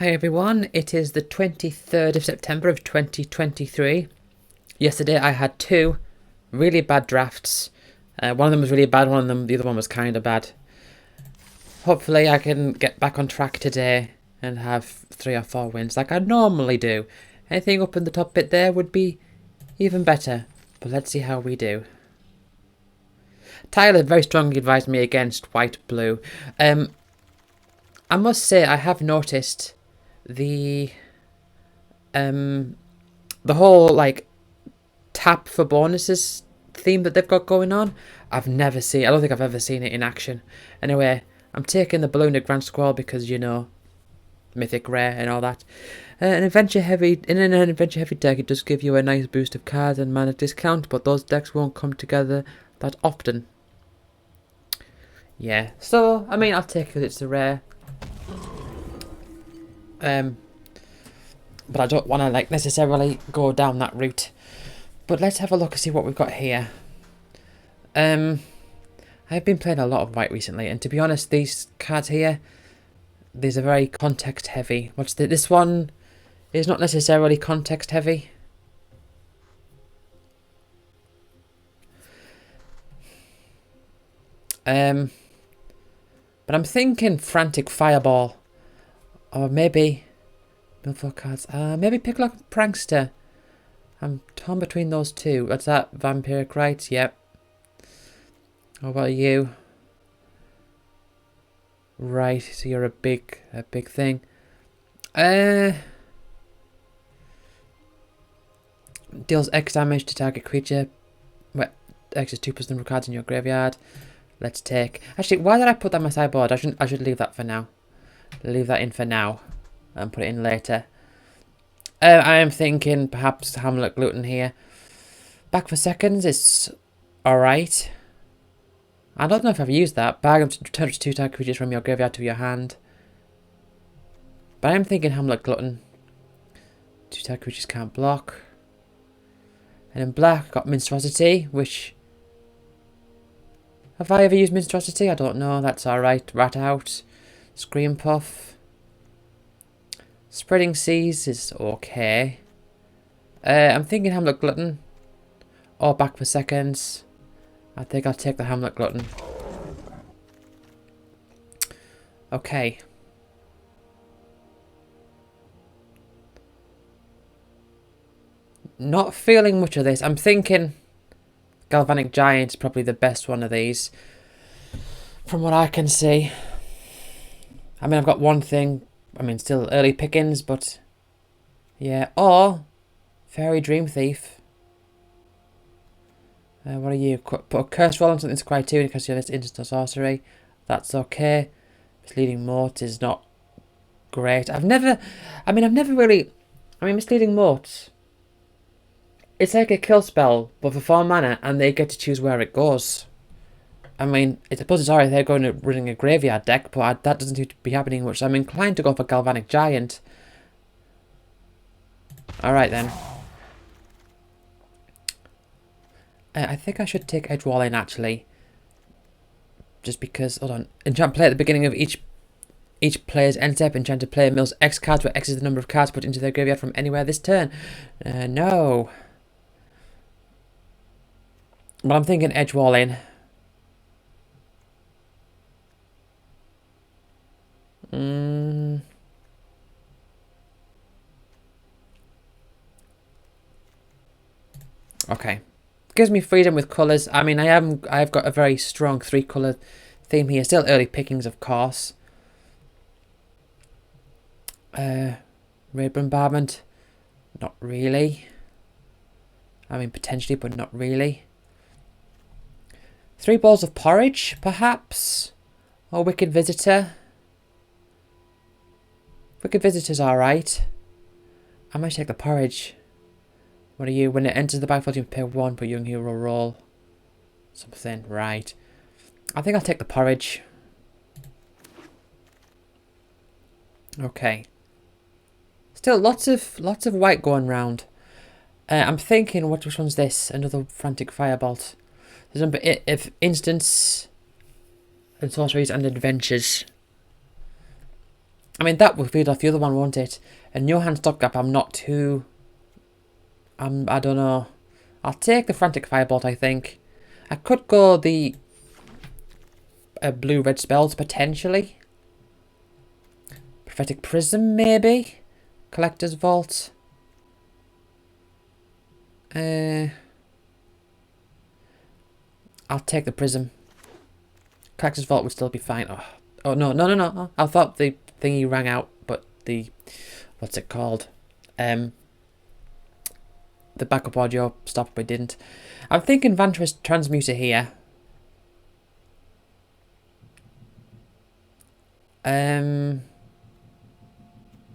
Hi everyone, it is the 23rd of September of 2023. Yesterday I had two really bad drafts. One of them was really bad, the other one was kind of bad. Hopefully I can get back on track today and have 3 or 4 wins like I normally do. Anything up in the top bit there would be even better, but let's see how we do. Tyler very strongly advised me against white-blue. I must say I have noticed the whole like tap for bonuses theme that they've got going on. I don't think I've ever seen it in action. Anyway, I'm taking the Ballooned Grand Squall because, you know, mythic rare and all that. In an adventure heavy deck, it does give you a nice boost of cards and mana discount, but those decks won't come together that often. Yeah, so I mean I'll take it because it's a rare. But I don't want to like necessarily go down that route. But let's have a look and see what we've got here. I've been playing a lot of white recently, and to be honest, these cards here, these are very context heavy. This one is not necessarily context heavy. But I'm thinking Frantic Fireball. Or maybe build 4 cards. Maybe Picklock Prankster. I'm torn between those two. What's that? Vampiric Rites? Yep. How about you? Right, so you're a big thing. Deals X damage to target creature. Well, X is 2+ number of cards in your graveyard. Let's take. Actually, why did I put that on my sideboard? I should leave that for now. Leave that in for now and put it in later. I am thinking perhaps Hamlet Gluten here. Back for seconds is alright. I don't know if I've used that. Bag them to return 2 target creatures from your graveyard to your hand. But I am thinking Hamlet Glutton. 2 target creatures can't block. And in black, I've got Monstrosity, which... Have I ever used Monstrosity? I don't know. That's alright. Rat out. Scream Puff. Spreading Seas is okay. I'm thinking Hamlet Glutton. Or back for seconds. I think I'll take the Hamlet Glutton. Okay. Not feeling much of this. I'm thinking Galvanic Giant's probably the best one of these. From what I can see. I mean, I've got one thing. I mean, still early pickings, but... Yeah. Or... Fairy Dream Thief. What are you? Put a curse roll on something's criteria because you have this instant sorcery. That's okay. Misleading Moat is not great. I've never really... I mean, Misleading Moat... It's like a kill spell, but for 4 mana, and they get to choose where it goes. I mean, I suppose it's alright they're going to running a graveyard deck, but that doesn't seem to be happening much. So I'm inclined to go for Galvanic Giant. Alright then. I think I should take Edgewalling actually. Just because, hold on. Enchant play at the beginning of each player's end step. Enchanted player mills X cards, where X is the number of cards put into their graveyard from anywhere this turn. No. But I'm thinking Edgewalling. Okay. Gives me freedom with colours. I mean, I've got a very strong 3-colour theme here. Still early pickings, of course. Ray Bombardment. Not really. I mean, potentially, but not really. 3 Balls of Porridge, perhaps? Or Wicked Visitor. Wicked Visitor's alright. I might take the Porridge. What are you? When it enters the battlefield, you pay 1, but young hero roll. Something, right. I think I'll take the Porridge. Okay. Still lots of white going round. I'm thinking, which one's this? Another Frantic Firebolt. There's number 8 of instants and sorceries and adventures. I mean, that will feed off the other one, won't it? And your hand stopgap, I'm not too... I don't know. I'll take the Frantic Firebolt, I think. I could go the blue-red spells, potentially. Prophetic Prism, maybe? Collector's Vault. I'll take the Prism. Collector's Vault would still be fine. Oh no, no, no, no. I thought the thingy rang out, but the... What's it called? The backup audio stopped, but it didn't. I'm thinking Vantress Transmuter here.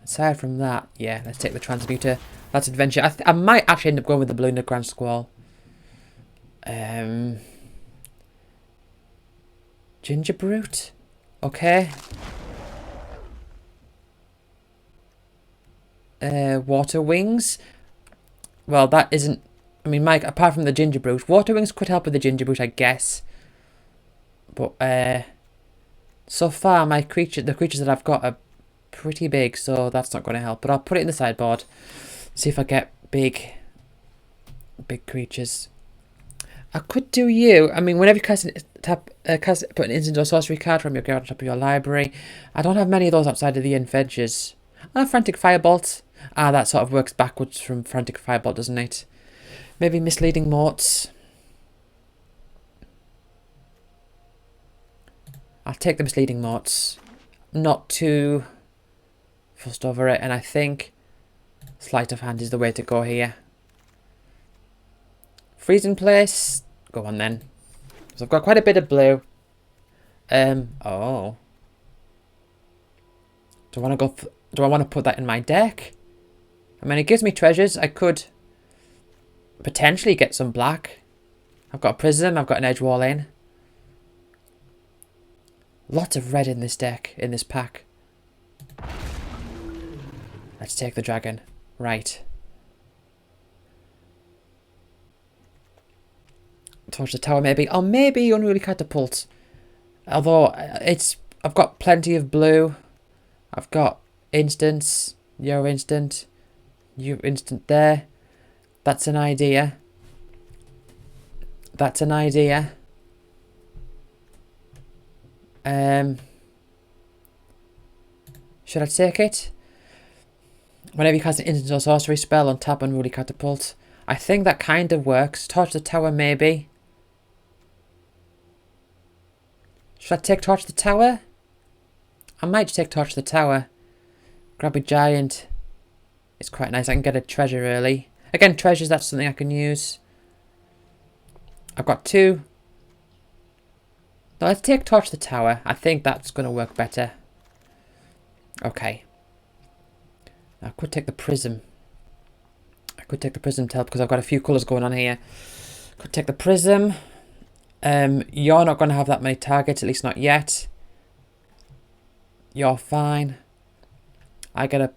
Aside from that, yeah, let's take the Transmuter. That's adventure. I might actually end up going with the Blue Grand Squall. Ginger Brute? Okay. Water Wings? Well, that isn't... I mean, Mike, apart from the Ginger Brute, Water Wings could help with the Ginger Brute, I guess. But, so far, the creatures that I've got are pretty big, so that's not going to help. But I'll put it in the sideboard. See if I get big creatures. I could do you. I mean, whenever you put an instant or sorcery card from your graveyard on top of your library. I don't have many of those outside of the Adventures. Frantic Firebolt. That sort of works backwards from Frantic Firebolt, doesn't it? Maybe Misleading Morts. I'll take the Misleading Morts. Not too fussed over it, and I think Sleight of Hand is the way to go here. Freeze in place. Go on then. So I've got quite a bit of blue. Oh. Do I want to put that in my deck? I mean, it gives me treasures. I could potentially get some black. I've got a Prism. I've got an Edge Wall in. Lots of red in this deck, in this pack. Let's take the dragon. Right. Torch the tower, maybe. Or maybe Unruly Catapult. Although, I've got plenty of blue. I've got instants. Your instant. You instant there. That's an idea. That's an idea. Should I take it? Whenever you cast an instant or sorcery spell on tap Unruly Catapult. I think that kind of works. Torch the tower, maybe. Should I take Torch the tower? I might take Torch the tower. Grab a giant. It's quite nice. I can get a treasure early. Again, treasures, that's something I can use. I've got two. Now let's take Torch the tower. I think that's going to work better. Okay. I could take the Prism. I could take the Prism to help because I've got a few colours going on here. Could take the Prism. You're not going to have that many targets, at least not yet. You're fine. I get a...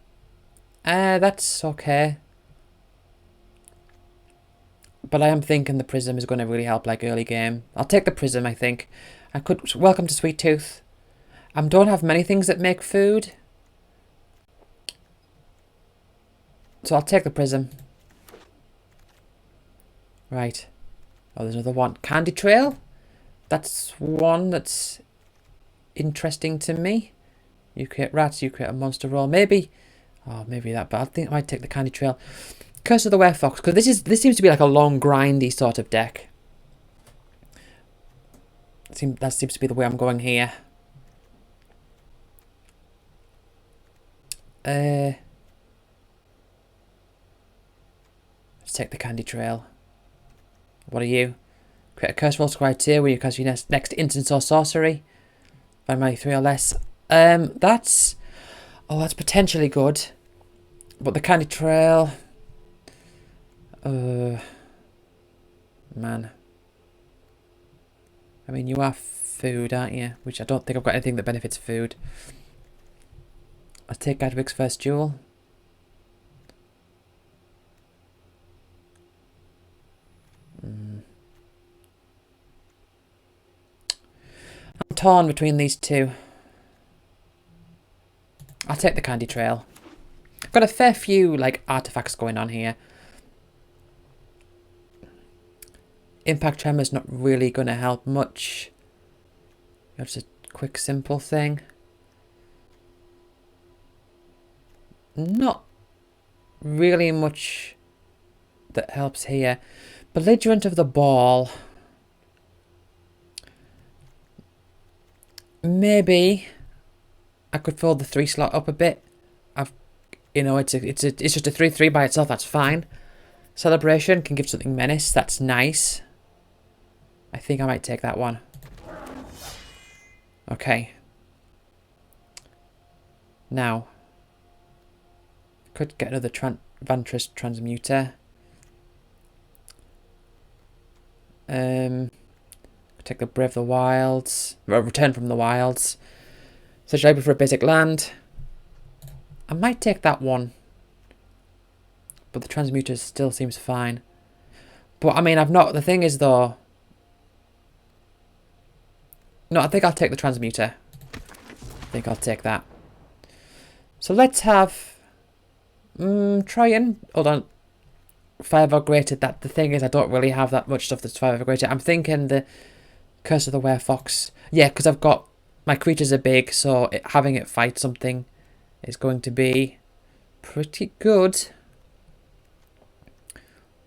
that's okay. But I am thinking the Prism is going to really help, like, early game. I'll take the Prism, I think. I could... Welcome to Sweet Tooth. I don't have many things that make food. So I'll take the Prism. Right. Oh, there's another one. Candy Trail? That's one that's interesting to me. You create rats, you create a monster roll. Maybe... Oh, maybe that, but I think I might take the Candy Trail. Curse of the Werefox, because this seems to be like a long, grindy sort of deck. That seems to be the way I'm going here. Let's take the Candy Trail. What are you? Create a curse roll criteria where you cast your next instance or sorcery. Find money 3 or less. That's potentially good. But the Candy Trail... man. I mean, you are food, aren't you? Which I don't think I've got anything that benefits food. I'll take Gadwig's first duel. I'm torn between these two. I'll take the Candy Trail. I've got a fair few, like, artifacts going on here. Impact Tremor's not really going to help much. It's a quick, simple thing. Not really much that helps here. Belligerent of the Ball. Maybe I could fill the 3 slot up a bit. You know, it's just a 3/3 by itself. That's fine. Celebration can give something menace. That's nice. I think I might take that one. Okay. Now, could get another Vantress Transmuter. Take the Brave of the Wilds. Well, Return from the Wilds. So should I go for a basic land? I might take that one. But the Transmuter still seems fine. But I mean, I've not... The thing is though... No, I think I'll take the Transmuter. I think I'll take that. So let's have... try and... Hold on. 5 upgraded. That the thing is, I don't really have that much stuff that's 5 upgraded. I'm thinking the Curse of the Werefox. Yeah, because I've got... My creatures are big, so having it fight something is going to be pretty good.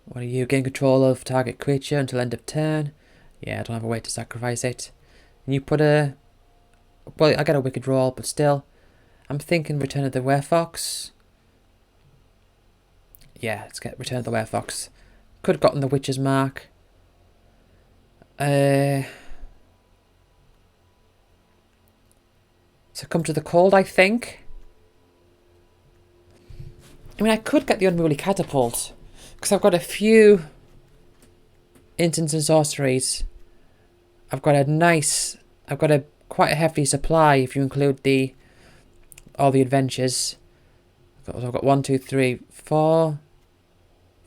What are you? Gain control of target creature until end of turn. Yeah, I don't have a way to sacrifice it. And you put a... Well, I get a Wicked Roll, but still. I'm thinking Return of the Werefox. Yeah, let's get Return of the Werefox. Could have gotten the Witch's Mark. Succumb to the Cold, I think. I mean, I could get the Unruly Catapult. Because I've got a few instants and sorceries. I've got a quite a hefty supply if you include all the adventures. I've got 1, 2, 3, 4,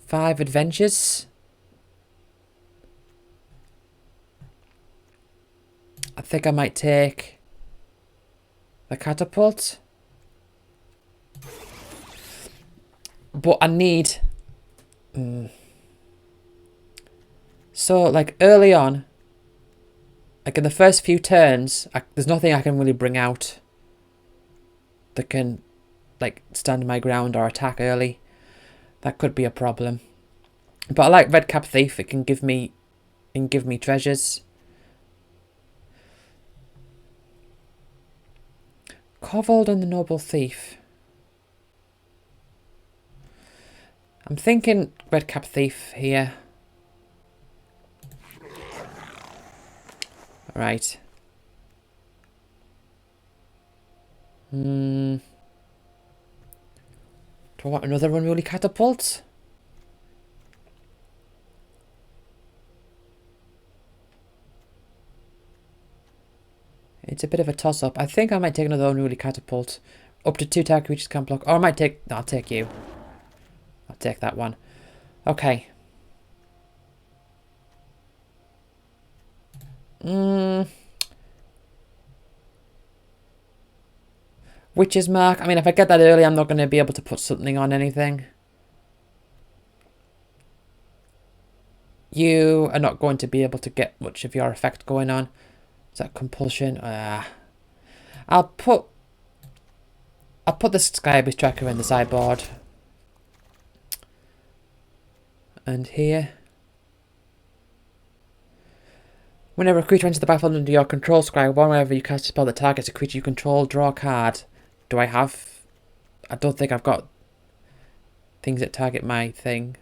5 adventures. I think I might take the catapult. But I need... So, like, early on, like in the first few turns, there's nothing I can really bring out that can, like, stand my ground or attack early. That could be a problem. But I like Redcap Thief. It can give me treasures. Kobold and the Noble Thief. I'm thinking Redcap Thief here. Right. Do I want another Unruly Catapult? It's a bit of a toss-up. I think I might take another Unruly Catapult. Up to 2 target creatures can't block. Or I might take... No, I'll take you. I'll take that one. Okay. Witch's Mark. I mean, if I get that early, I'm not going to be able to put something on anything. You are not going to be able to get much of your effect going on. Is that compulsion? I'll put the Skybeast Tracker in the sideboard. And here. Whenever a creature enters the battlefield under your control, scry one whenever you cast a spell that targets a creature you control, draw a card. Do I have... I don't think I've got things that target my thing.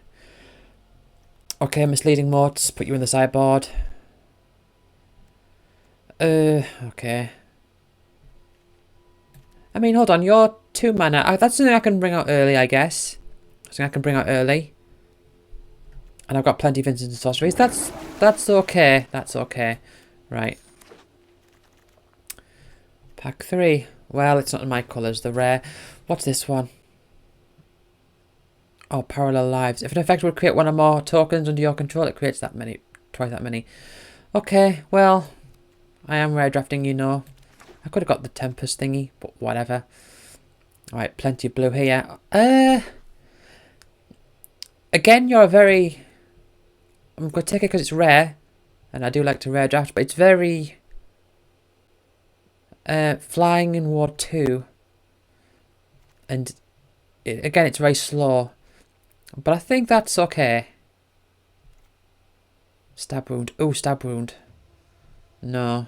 Okay, Misleading Motes, put you in the sideboard. Okay. I mean, hold on, you're 2 mana. That's something I can bring out early, I guess. Something I can bring out early. And I've got plenty of instants and sorceries. That's okay. That's okay. Right. Pack 3. Well, it's not in my colours. The rare. What's this one? Oh, Parallel Lives. If an effect would create 1 or more tokens under your control, it creates that many. Twice that many. Okay, well, I am rare drafting, you know. I could have got the Tempest thingy, but whatever. Alright, plenty of blue here. Again, you're a very... I'm going to take it because it's rare. And I do like to rare draft, but it's very... flying in Ward 2. And again, it's very slow. But I think that's okay. Stab wound. Oh, stab wound. No.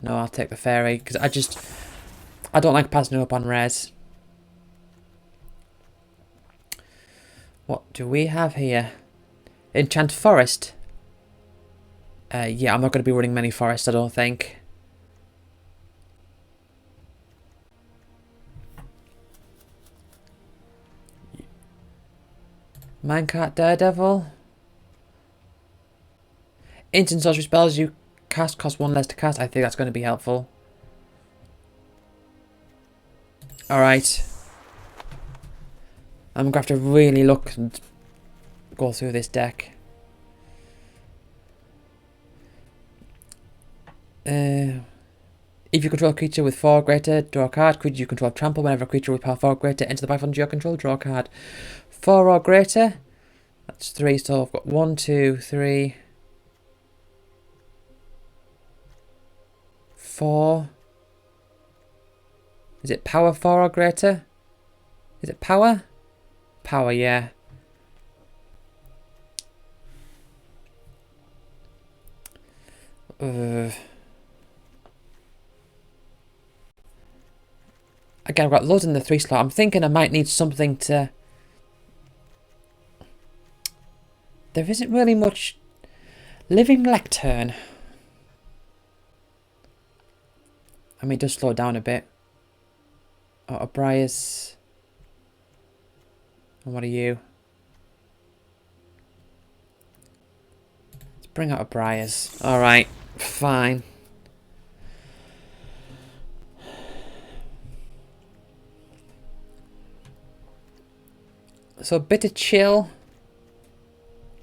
No, I'll take the fairy. Because I don't like passing up on rares. What do we have here? Enchant Forest. Yeah, I'm not going to be running many forests, I don't think. Minecart Daredevil. Instant sorcery spells you cast cost 1 less to cast. I think that's going to be helpful. Alright. I'm going to have to really look and go through this deck. If you control a creature with 4 or greater, draw a card. Creature you control trample. Whenever a creature with power 4 or greater enters the battlefield under your control, draw a card. 4 or greater. That's 3, so I've got 1, 2, 3, 4. Is it power 4 or greater? Is it power? Power, yeah. Again, I've got loads in the 3 slot. I'm thinking I might need something to... There isn't really much... Living Lectern. I mean, it does slow down a bit. Oh, Briars. And what are you? Let's bring out a Briars. Alright, fine. So a bit of chill.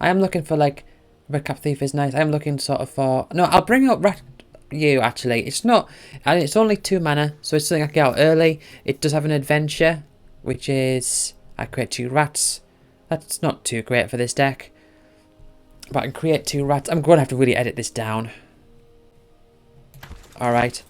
I am looking for like Redcap Thief is nice. I am looking sort of for... No, I'll bring up you actually. It's not... And it's only 2 mana, so it's something I can get out early. It does have an adventure, which is... I create 2 rats. That's not too great for this deck. But I can create 2 rats. I'm going to have to really edit this down. Alright.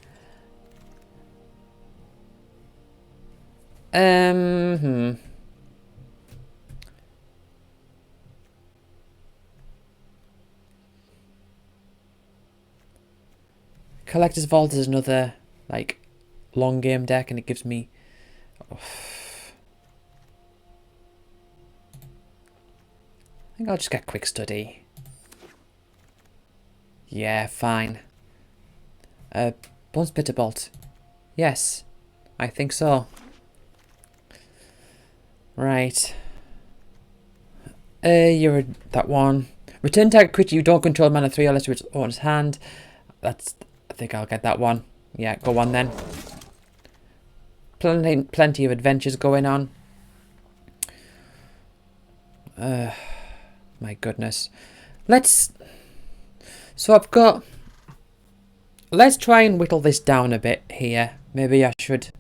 Collector's Vault is another, like, long game deck, and it gives me... Oh. I think I'll just get Quick Study. Yeah, fine. Bones Bitterbolt. Yes, I think so. Right. You're that one. Return target creature you don't control mana 3 or less to its owner's hand. That's... I think I'll get that one. Yeah, go on then. Plenty of adventures going on. My goodness. So I've got... Let's try and whittle this down a bit here. Maybe I should...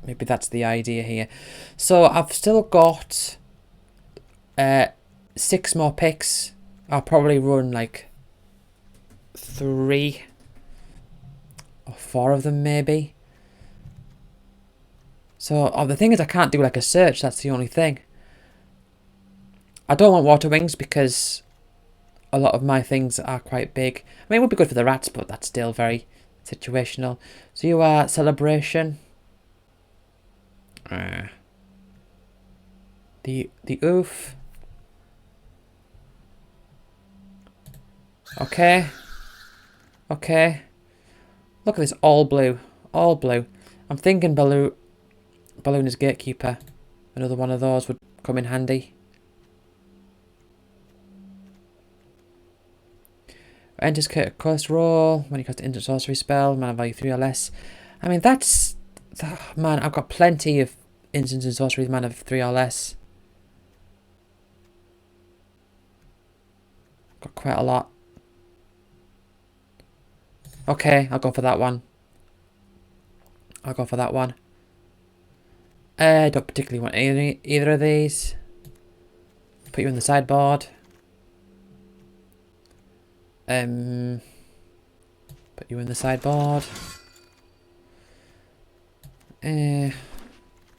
Maybe that's the idea here. So I've still got 6 more picks. I'll probably run like 3 or 4 of them maybe. So the thing is I can't do like a search. That's the only thing. I don't want Water Wings because a lot of my things are quite big. I mean, it would be good for the rats, but that's still very situational. So you are Celebration. The oof. Okay. Okay. Look at this, all blue. All blue. I'm thinking Balloon is Gatekeeper. Another one of those would come in handy. Enters cost roll when you cast an instant sorcery spell, mana value 3 or less. I mean, that's... Oh, man, I've got plenty of instants and sorcery with mana 3 or less. Got quite a lot. Okay, I'll go for that one. I'll go for that one. Don't particularly want either of these. Put you in the sideboard. Put you in the sideboard.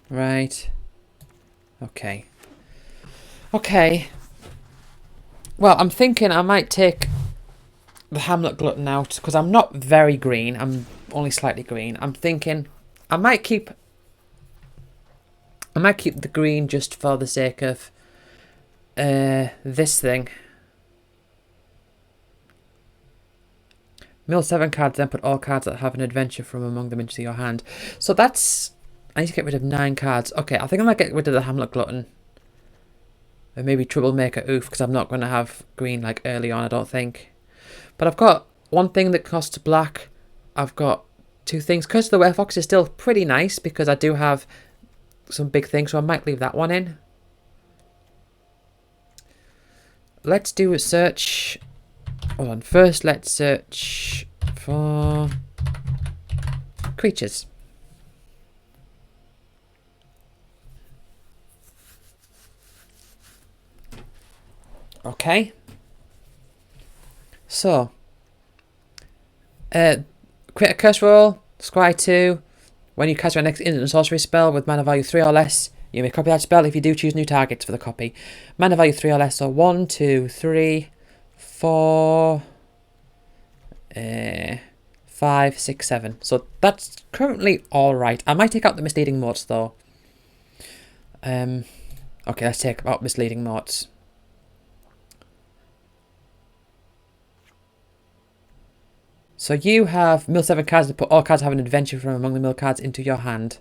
Right. Okay. Okay. Well, I'm thinking I might take the Hamlet Glutton out because I'm not very green. I'm only slightly green. I'm thinking I might keep the green just for the sake of this thing. Mill 7 cards, then put all cards that have an adventure from among them into your hand. So that's... I need to get rid of 9 cards. Okay, I think I might get rid of the Hamlet Glutton. And maybe Troublemaker Oof, because I'm not going to have green like early on, I don't think. But I've got one thing that costs black. I've got 2 things. Curse of the Werefox is still pretty nice because I do have some big things, so I might leave that one in. Let's do a search. Hold on. First, let's search for creatures. Okay. So, create a curse roll, scry 2. When you cast your next instant sorcery spell with mana value 3 or less, you may copy that spell if you do choose new targets for the copy. Mana value 3 or less, so 1, 2, 3, 4, 5, 6, 7. So that's currently alright. I might take out the misleading motes though. Okay, let's take out misleading motes. So you have mill 7 cards to put all cards having an adventure from among the mill cards into your hand.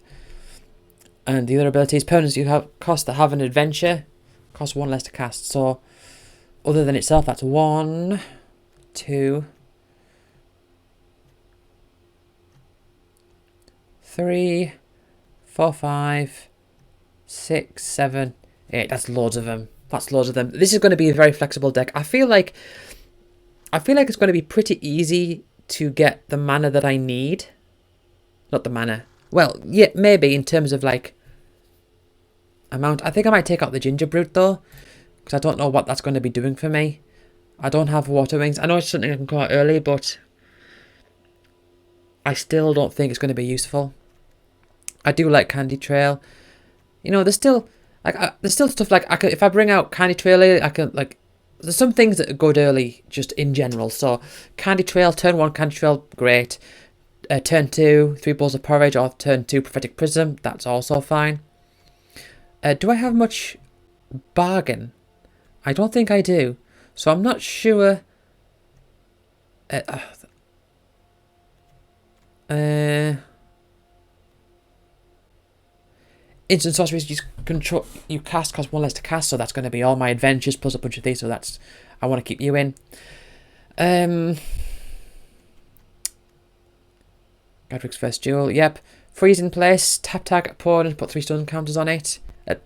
And the other abilities, permanents you have cost that have an adventure, cost 1 less to cast. So other than itself, that's 1, 2, 3, 4, 5, 6, 7, 8. That's loads of them. That's loads of them. This is going to be a very flexible deck. I feel like it's going to be pretty easy to get the mana that I need. Not the mana. Well, yeah, maybe in terms of like amount. I think I might take out the Ginger Brute though, because I don't know what that's going to be doing for me. I don't have Water Wings. I know it's something I can call out early, but I still don't think it's going to be useful. I do like Candy Trail. You know, there's still stuff like if I bring out Candy Trail, I can like. There's some things that are good early, just in general. So, Candy Trail, turn 1 Candy Trail, great. Turn 2, 3 Bowls of Porridge, or turn 2 Prophetic Prism, that's also fine. Do I have much bargain? I don't think I do. So I'm not sure. Instant sorceries you cast cost 1 less to cast, so that's going to be all my adventures plus a bunch of these. So that's I want to keep you in. Godric's First Duel. Yep. Freeze in place. Tap target opponent. Put 3 stun counters on it.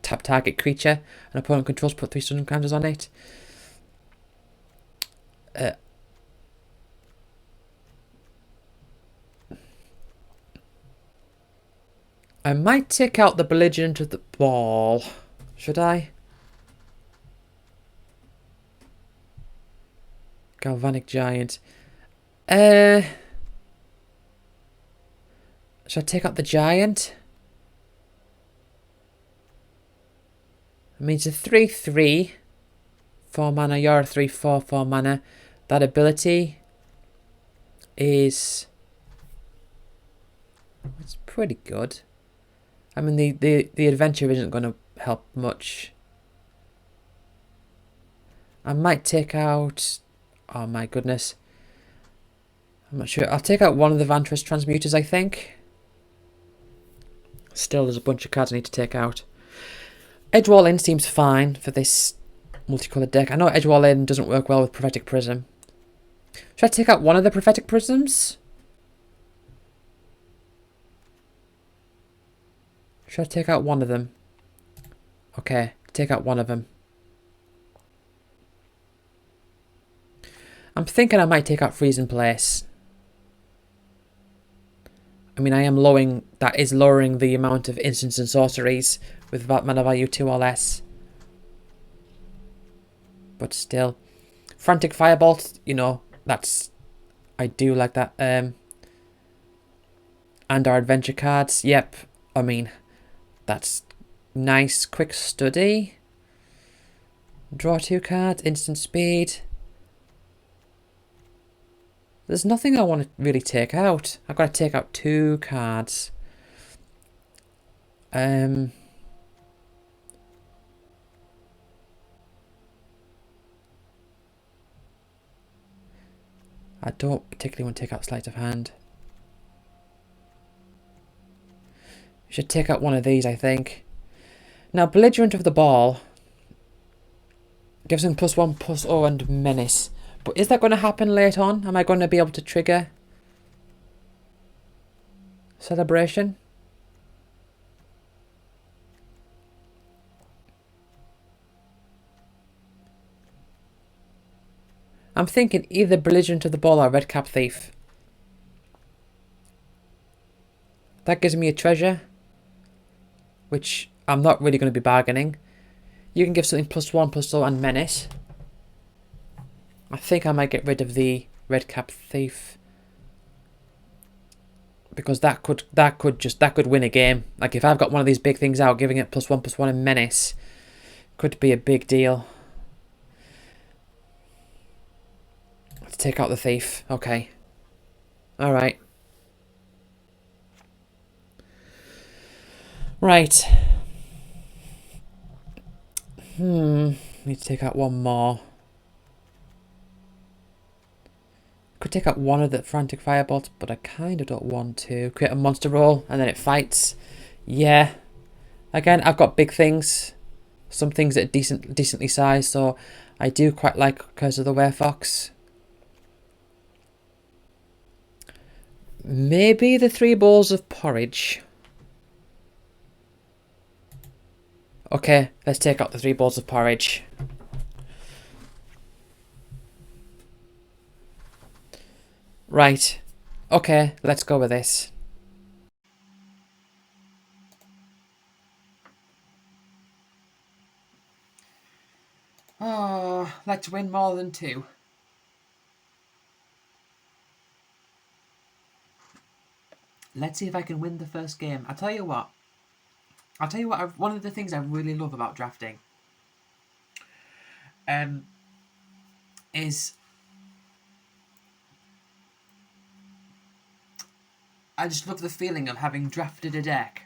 Tap target creature. An opponent controls. Put 3 stun counters on it. I might take out the belligerent of the ball. Should I? Galvanic Giant. Should I take out the Giant? I mean, it's a 3/3. 4 mana. You're a 3/4, 4 mana. That ability is... It's pretty good. I mean, the adventure isn't going to help much. I might take out... Oh my goodness. I'm not sure. I'll take out one of the Vantress Transmuters, I think. Still, there's a bunch of cards I need to take out. Edgewall In seems fine for this multicoloured deck. I know Edgewall In doesn't work well with Prophetic Prism. Should I take out one of the Prophetic Prisms? Should I take out one of them? Okay, take out one of them. I'm thinking I might take out Freeze in Place. I mean, I am lowering... That is lowering the amount of instants and sorceries with mana value 2 or less. But still. Frantic Firebolt, you know, that's... I do like that. And our adventure cards, yep. I mean, that's nice. Quick Study. Draw 2 cards, instant speed. There's nothing I want to really take out. I've got to take out 2 cards. I don't particularly want to take out Sleight of Hand. You should take out one of these, I think. Now, Belligerent of the Ball gives him +1/+0 and Menace. But is that going to happen late on? Am I going to be able to trigger Celebration? I'm thinking either Belligerent of the Ball or Redcap Thief. That gives me a treasure, which I'm not really going to be bargaining. You can give something +1/+0 and Menace. I think I might get rid of the Redcap Thief, because that could win a game. Like if I've got one of these big things out, giving it +1/+1 and Menace could be a big deal. Let's take out the Thief. Okay. All right. Right. Need to take out one more. Could take out one of the Frantic Firebolt, but I kind of don't want to. Create a monster roll and then it fights. Yeah. Again, I've got big things. Some things that are decently sized, so I do quite like Curse of the Werefox. Maybe the 3 bowls of porridge. Okay, let's take out the 3 bowls of porridge. Right. Okay, let's go with this. Oh, let's win more than 2. Let's see if I can win the first game. I'll tell you what, one of the things I really love about drafting is I just love the feeling of having drafted a deck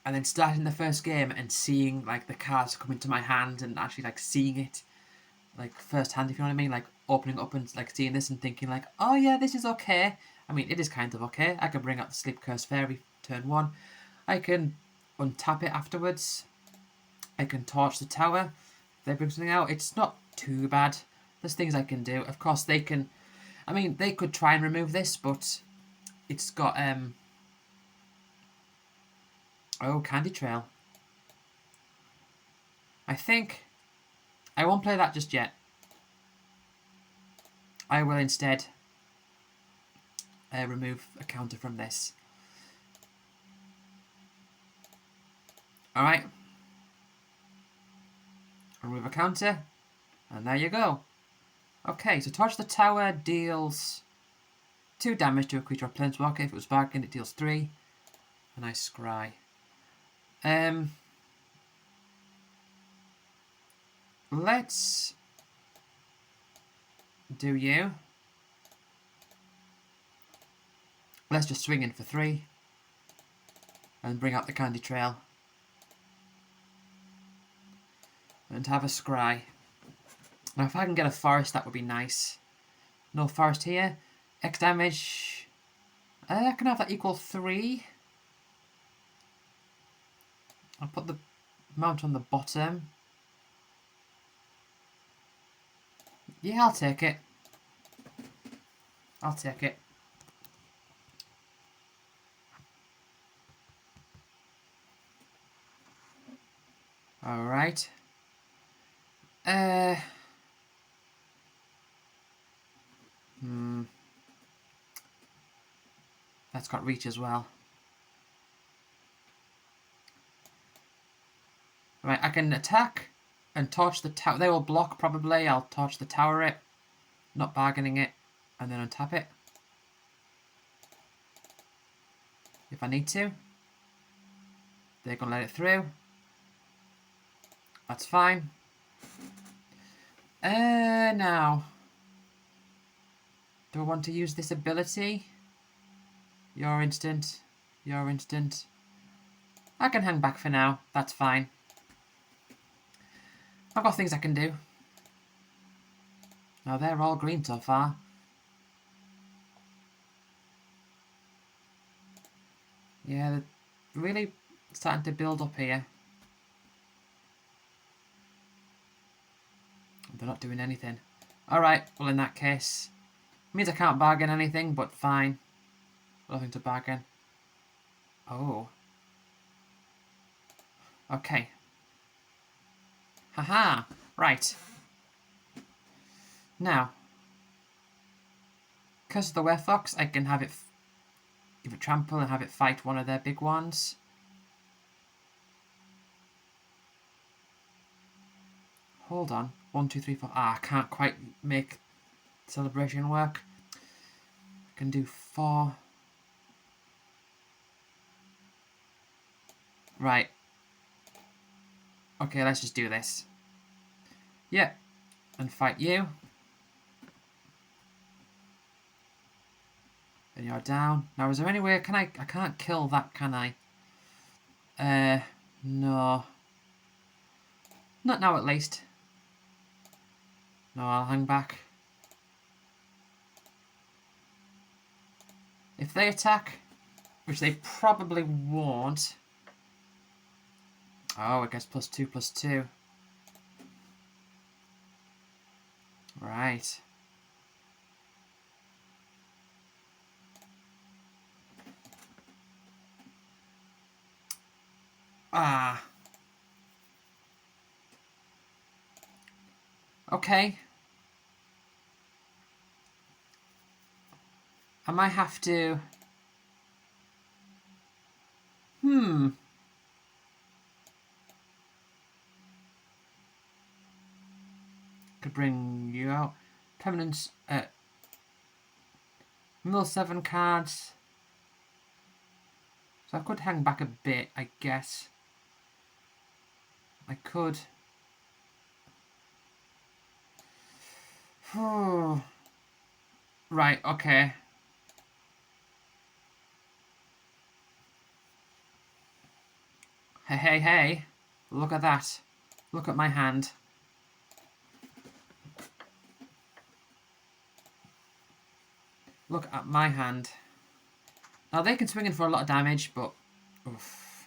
and then starting the first game and seeing like the cards come into my hand and actually like seeing it like first hand, if you know what I mean, like opening up and like seeing this and thinking like, oh yeah, this is okay. I mean, it is kind of okay. I can bring out the Sleep Curse Fairy turn 1. I can untap it afterwards. I can torch the tower. If they bring something out, it's not too bad. There's things I can do. Of course, they can... I mean, they could try and remove this, but it's got... Oh, Candy Trail. I think I won't play that just yet. I will instead remove a counter from this. Alright. Remove a counter. And there you go. Okay, so Torch the Tower deals 2 damage to a creature or planeswalker. If it was bargained, it deals 3. A nice scry. Let's do you. Let's just swing in for 3. And bring out the Candy Trail. And have a scry. Now if I can get a forest, that would be nice. No forest here. X damage. I can have that equal 3. I'll put the mount on the bottom. Yeah, I'll take it. I'll take it. Alright. That's got reach as well. Right, I can attack and torch the tower. They will block probably. I'll torch the tower it. Not bargaining it. And then untap it. If I need to. They're going to let it through. That's fine. Now. Do I want to use this ability? Your instant. Your instant. I can hang back for now. That's fine. I've got things I can do. Now they're all green so far. Yeah, they're really starting to build up here. They're not doing anything. Alright, well in that case, means I can't bargain anything, but fine. Nothing to bargain. Oh. Okay. Haha! Right. Now, because of the Werewolf, I can have it give it trample and have it fight one of their big ones. Hold on. 1, 2, 3, 4. Ah, I can't quite make celebration work. I can do 4. Right. Okay, let's just do this. Yeah. And fight you. And you're down. Now, is there any way... I can't kill that, can I? No. Not now, at least. No, I'll hang back. If they attack, which they probably won't... Oh, I guess +2/+2. Right. Ah. Okay. I might have to... Could bring you out. Permanence... mill 7 cards. So I could hang back a bit, I guess. I could... Right, okay. Hey, hey, hey. Look at that. Look at my hand. Look at my hand. Now they can swing in for a lot of damage, but... Oof.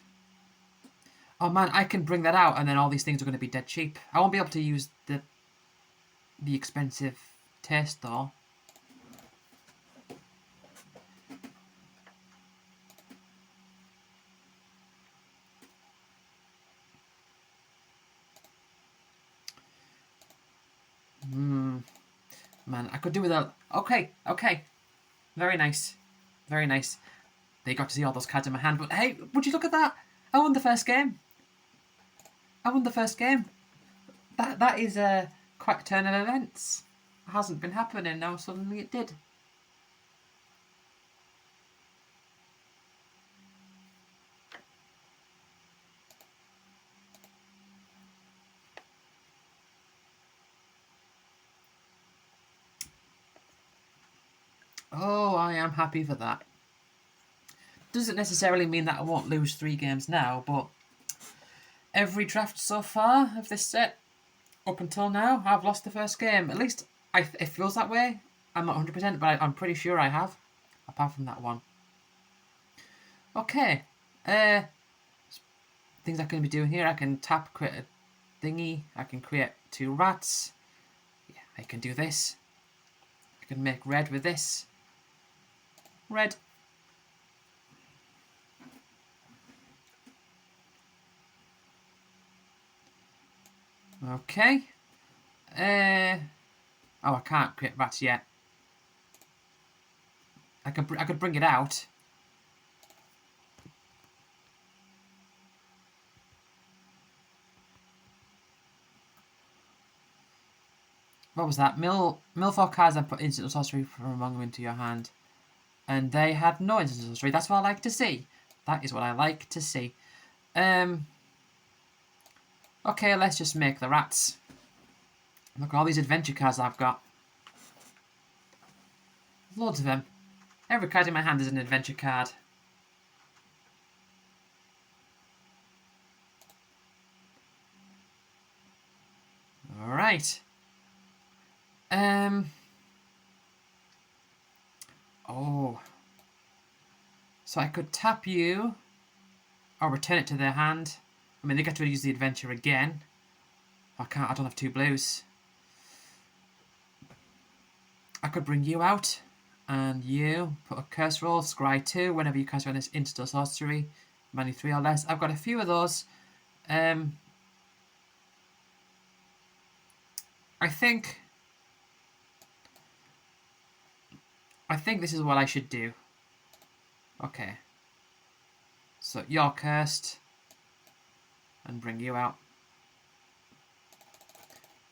Oh man, I can bring that out and then all these things are going to be dead cheap. I won't be able to use the expensive taste though. Man, I could do with a... Okay, okay. Very nice. Very nice. They got to see all those cards in my hand, but hey, would you look at that? I won the first game. I won the first game. That is quite a turn of events. It hasn't been happening, now suddenly it did. Oh, I am happy for that. Doesn't necessarily mean that I won't lose 3 games now, but every draft so far of this set, up until now, I've lost the first game. At least it feels that way. I'm not 100%, but I'm pretty sure I have. Apart from that one. Okay. Things I can be doing here. I can tap, create a thingy. I can create 2 rats. Yeah, I can do this. I can make red with this. Red. Okay. Oh, I can't create rats yet. I could bring it out. What was that? Mill 4 cards and put instant sorcery from among them into your hand. And they had no instant sorcery. That's what I like to see. That is what I like to see. Okay, let's just make the rats. Look at all these adventure cards I've got. Loads of them. Every card in my hand is an adventure card. Alright. Oh. So I could tap you or return it to their hand. I mean, they get to use the adventure again. I can't, I don't have 2 blues. I could bring you out, and you put a curse roll, scry 2, whenever you cast on this instant sorcery, money 3 or less. I've got a few of those. I think this is what I should do. Okay. So you're cursed, and bring you out.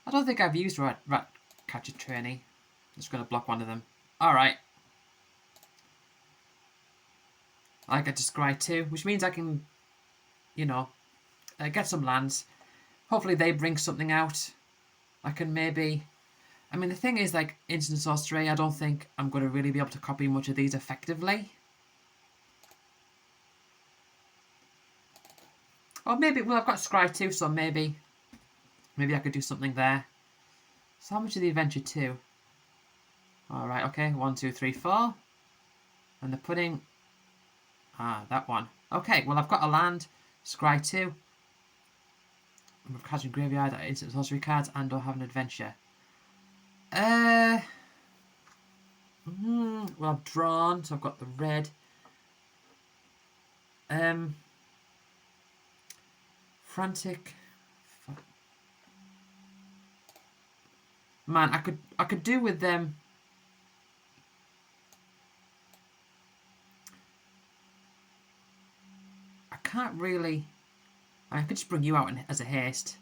I don't think I've used rat catcher trainee. I'm just going to block one of them. Alright. I get to scry 2, which means I can, you know, get some lands. Hopefully they bring something out. I can maybe... I mean, the thing is, like, instant sorcery, I don't think I'm going to really be able to copy much of these effectively. Or maybe, well, I've got scry 2, so maybe I could do something there. So how much is the adventure 2? Alright, okay, 1, 2, 3, 4. And the pudding... Ah, that one. Okay, well, I've got a land, scry 2. I'm catching graveyard, instant sorcery cards, and or have an adventure. Well, I've drawn, so I've got the red. Frantic. Man, I could do with them. I can't really. I could just bring you out as a haste.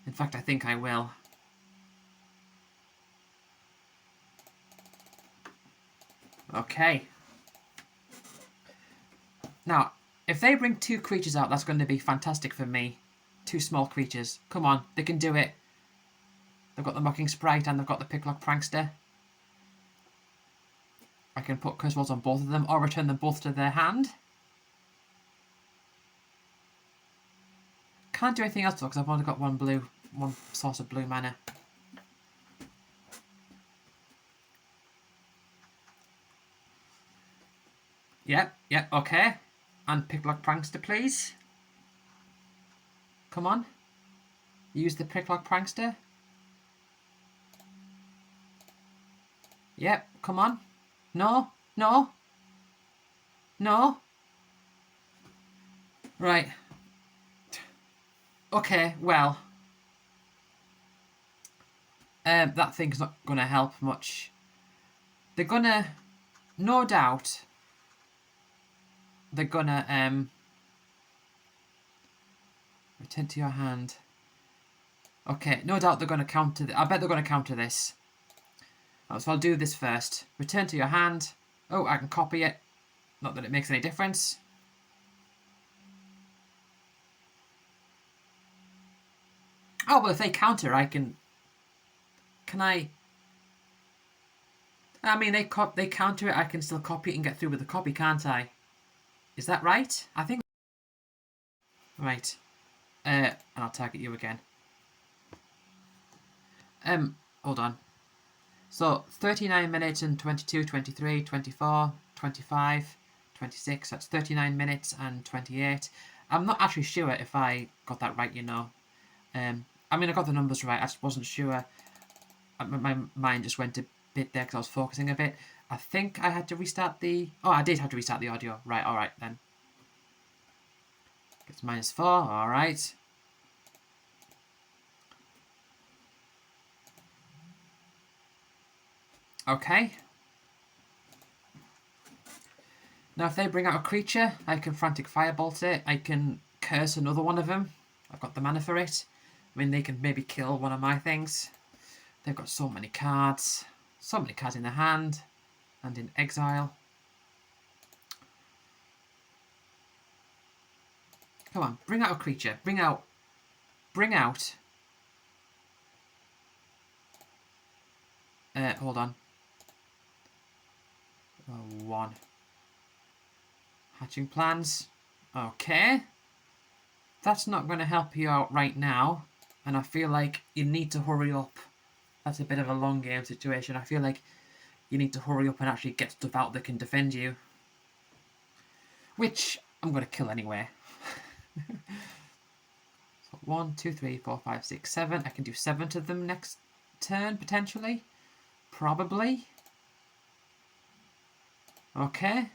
In fact, I think I will. Okay. Now, if they bring 2 creatures out, that's going to be fantastic for me. 2 small creatures. Come on, they can do it. They've got the Mocking Sprite and they've got the Picklock Prankster. I can put curse rolls on both of them or return them both to their hand. Can't do anything else though because I've only got one source of blue mana. Yep, okay. And Picklock Prankster, please. Come on. Use the Picklock Prankster. Yep, come on. No. Right. Okay, well. That thing's not going to help much. They're going to... No doubt... They're going to... Return to your hand. Okay, no doubt they're going to counter... I bet they're going to counter this. So I'll do this first. Return to your hand. Oh, I can copy it. Not that it makes any difference. Oh, well, if they counter, I can... Can I... I mean, they counter it, I can still copy it and get through with the copy, can't I? Is that right? I think... Right. And I'll target you again. Hold on. So, 39 minutes and 22, 23, 24, 25, 26. That's 39 minutes and 28. I'm not actually sure if I got that right, you know. I mean, I got the numbers right. I just wasn't sure. My mind just went a bit there because I was focusing a bit. I think I had to restart the... Oh, I did have to restart the audio. Right, alright then. It's -4, alright. Okay. Now if they bring out a creature, I can Frantic Firebolt it. I can curse another one of them. I've got the mana for it. I mean, they can maybe kill one of my things. They've got so many cards. So many cards in their hand. And in exile. Come on, bring out a creature. Bring out. Hold on. One. Hatching plans. Okay. That's not going to help you out right now. And I feel like you need to hurry up. That's a bit of a long game situation. I feel like you need to hurry up and actually get stuff out that can defend you. Which I'm going to kill anyway. So 1, 2, 3, 4, 5, 6, 7. I can do 7 to them next turn, potentially. Probably. Okay.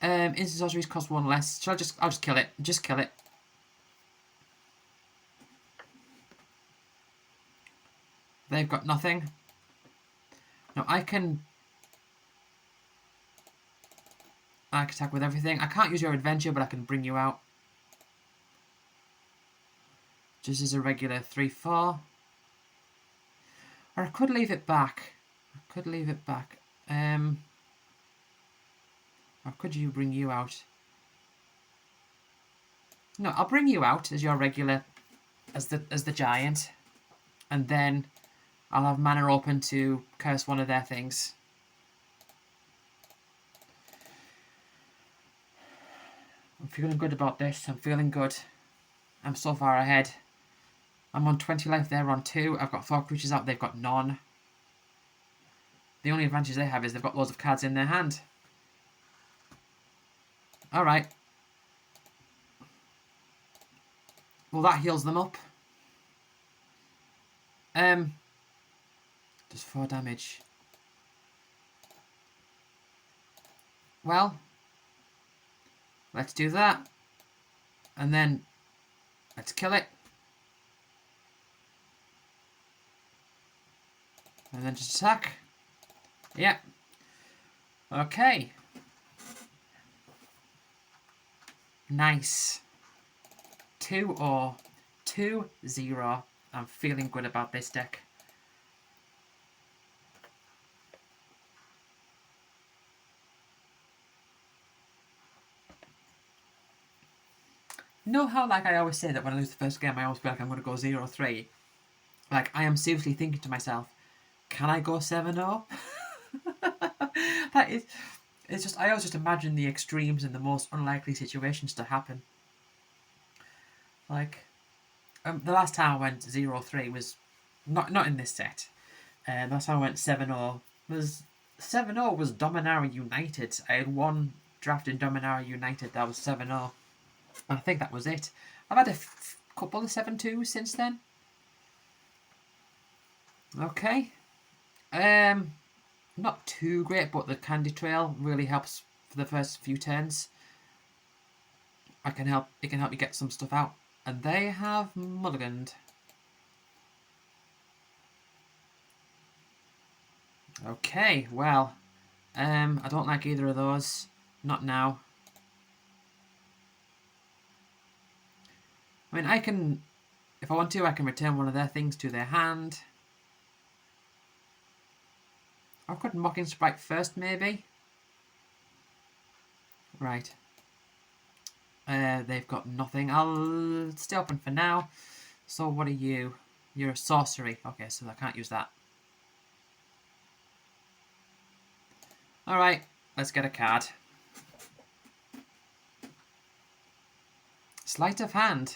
Instant sorceries cost 1 less. I'll just kill it. Just kill it. They've got nothing. Now I can attack with everything. I can't use your adventure, but I can bring you out. Just as a regular 3/4. Or I could leave it back. Or could you bring you out? No, I'll bring you out as your regular, as the giant, and then I'll have mana open to curse one of their things. I'm feeling good about this. I'm feeling good. I'm so far ahead. I'm on 20 life, they're on 2. I've got 4 creatures out, they've got none. The only advantage they have is they've got loads of cards in their hand. Alright. Well, that heals them up. Does 4 damage. Well, let's do that. And then, let's kill it. And then just attack. Yeah. Okay. Nice. 2-0. 2-0. I'm feeling good about this deck. You know how, like, I always say that when I lose the first game, I always feel like I'm going to go 0-3? Like, I am seriously thinking to myself, can I go 7-0? That is... It's just, I always just imagine the extremes and the most unlikely situations to happen. Like, the last time I went 0-3 was not in this set. The last time I went 7-0 was 7-0 was Dominaria United. I had one draft in Dominaria United that was 7-0. I think that was it. I've had a couple of 7-2s since then. Okay. Not too great, but the Candy Trail really helps for the first few turns. It can help you get some stuff out. And they have mulliganed. Okay, well, I don't like either of those. Not now. I mean, I can, if I want to, I can return one of their things to their hand. I could Mocking Sprite first, maybe. Right. They've got nothing. I'll stay open for now. So what are you? You're a sorcery. Okay, so I can't use that. Alright, let's get a card. Sleight of hand.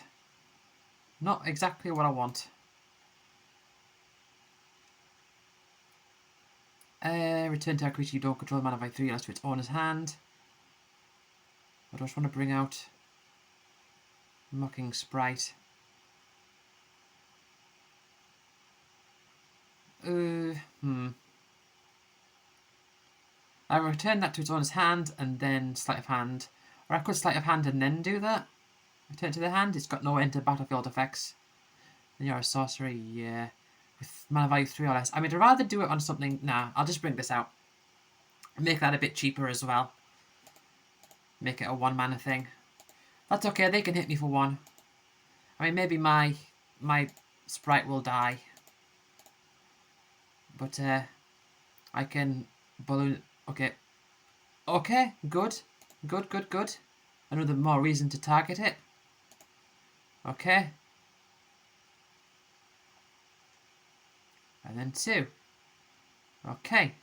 Not exactly what I want. Return to a creature you don't control mana by 3 unless to its owner's hand. I just want to bring out Mocking Sprite. I return that to its owner's hand and then Sleight of Hand. Or I could Sleight of Hand and then do that. Return to the hand. It's got no enter battlefield effects. And you're a sorcery, yeah. With mana value 3 or less. I mean, I'd rather do it on something... Nah, I'll just bring this out. Make that a bit cheaper as well. Make it a 1 mana thing. That's okay, they can hit me for 1. I mean, maybe my my sprite will die. But I can balloon. Okay. Okay, good. Good. Another more reason to target it. Okay. And then 2. Okay.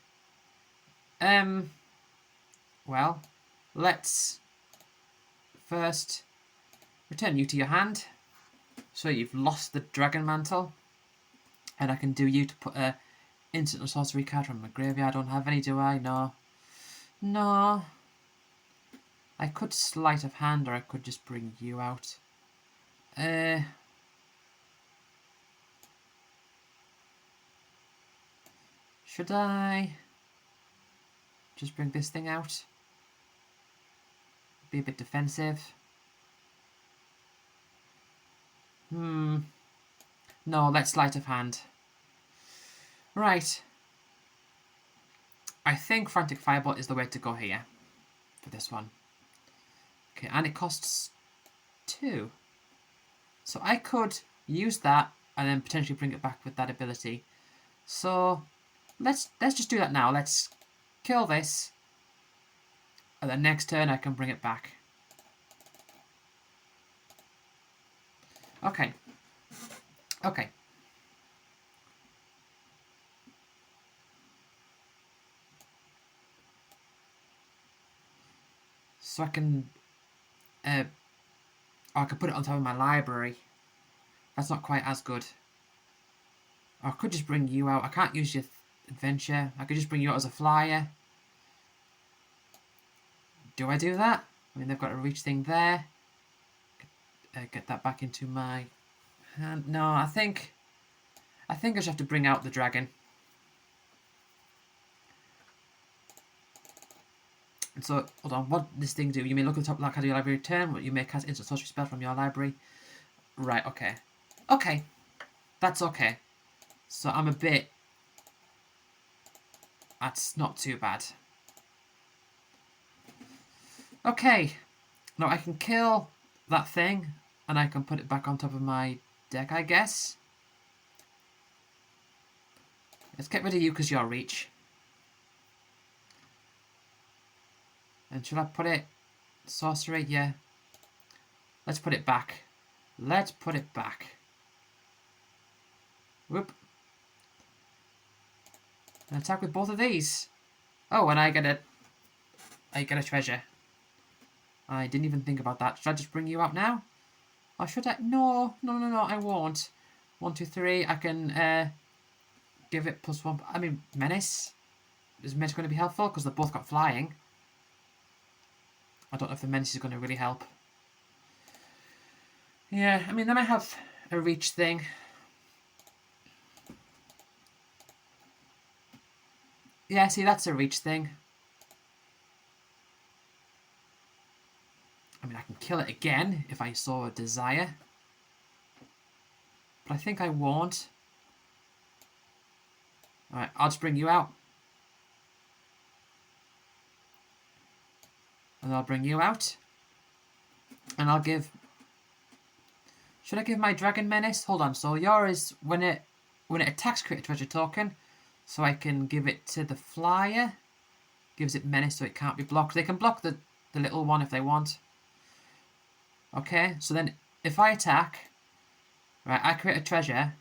Well, let's first return you to your hand. So you've lost the Dragon Mantle. And I can do you to put a instant or sorcery card from my graveyard. I don't have any, do I? No. No. I could sleight of hand, or I could just bring you out. Should I just bring this thing out? Be a bit defensive. No, let's sleight of hand. Right. I think Frantic Firebolt is the way to go here for this one. Okay, and it costs 2. So I could use that and then potentially bring it back with that ability. So let's just do that now. Let's kill this. And then next turn I can bring it back. Okay. Okay. So I can I could put it on top of my library. That's not quite as good. Or I could just bring you out. I can't use your adventure. I could just bring you out as a flyer. Do I do that? I mean, they've got a reach thing there. Get that back into my hand. No, I think I just have to bring out the dragon. And so, hold on, what does this thing do? You may look at the top of that card of your library turn, you may cast instant sorcery spell from your library. Right, okay. Okay. That's okay. So I'm a bit... That's not too bad. Okay. Now I can kill that thing, and I can put it back on top of my deck, I guess. Let's get rid of you because you're reach. And should I put it... Sorcery? Yeah. Let's put it back. Let's put it back. Whoop. And attack with both of these. Oh, and I get a treasure. I didn't even think about that. Should I just bring you out now? Or should I? No, I won't. 1, 2, 3. I can give it +1. I mean, Menace. Is Menace going to be helpful? Because they've both got flying. I don't know if the Menace is going to really help. Yeah, I mean, then I have a reach thing. Yeah, see, that's a reach thing. I mean, I can kill it again if I saw a desire. But I think I won't. Alright, I'll just bring you out. And I'll bring you out. And I'll give... Should I give my Dragon Menace? Hold on, so yours, when it attacks, create a treasure token. So I can give it to the flyer. Gives it Menace so it can't be blocked. They can block the little one if they want. Okay, so then if I attack... Right, I create a treasure.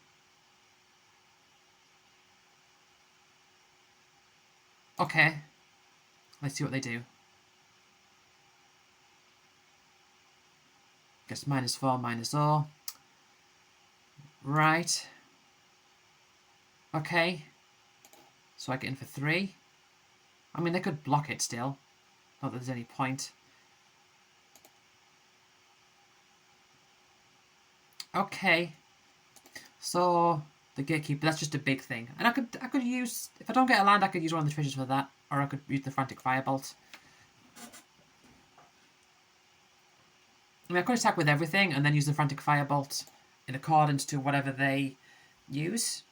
Okay. Let's see what they do. Guess -4, -0. Right. Okay. So I get in for 3. I mean, they could block it still. Not that there's any point. Okay. So the gatekeeper, that's just a big thing. And I could use, if I don't get a land, I could use one of the treasures for that. Or I could use the Frantic Firebolt. I mean, I could attack with everything and then use the Frantic Firebolt in accordance to whatever they use.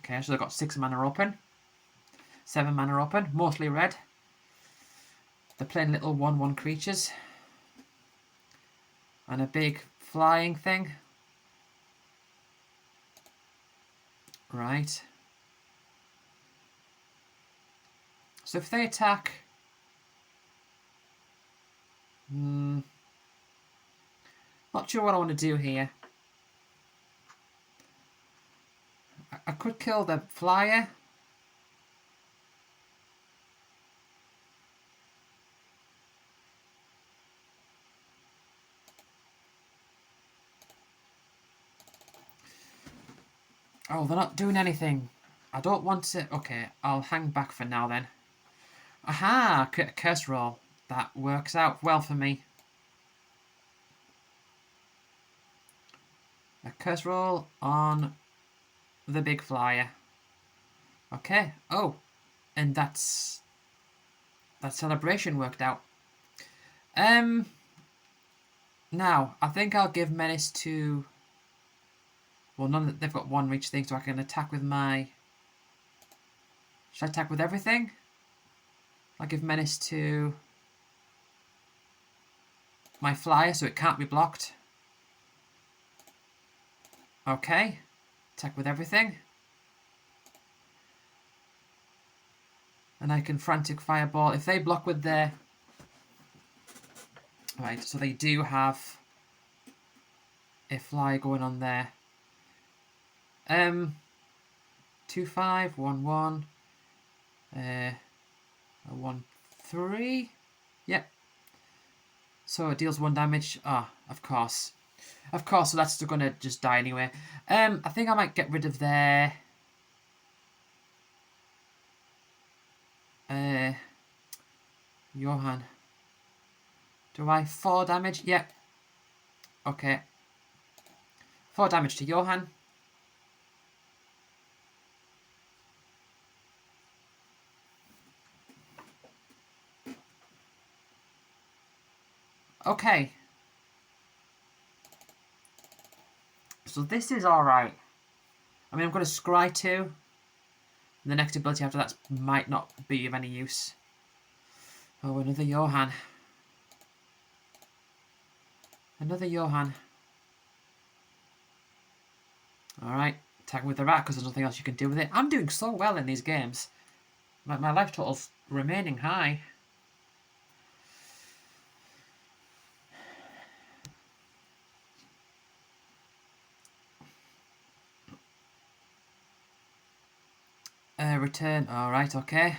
Okay, so they've got 6 mana open. 7 mana open, mostly red. They're playing little 1/1 creatures. And a big flying thing. Right. So if they attack... not sure what I want to do here. I could kill the flyer. Oh, they're not doing anything. I don't want to... Okay, I'll hang back for now then. Aha! Curse roll. That works out well for me. A curse roll on the big flyer. Okay. Oh, and that celebration worked out. Now I think I'll give menace to. Well, they've got 1 reach thing, so I can attack with my. Should I attack with everything? I'll give menace to my flyer, so it can't be blocked. Okay. Attack with everything. And I can frantic fireball. If they block with their... Right, so they do have a fly going on there. 2/5, 1/1. A 1/3. Yep. So it deals 1 damage. Ah, of course. Of course, so that's going to just die anyway. I think I might get rid of their... Johan. Do I 4 damage? Yep. Okay. 4 damage to Johan. Okay. So this is alright. I mean, I'm going to scry 2. And the next ability after that might not be of any use. Oh, another Johan. Another Johan. Alright. Attack with the rat because there's nothing else you can do with it. I'm doing so well in these games. My life total's remaining high. Return. Alright, okay.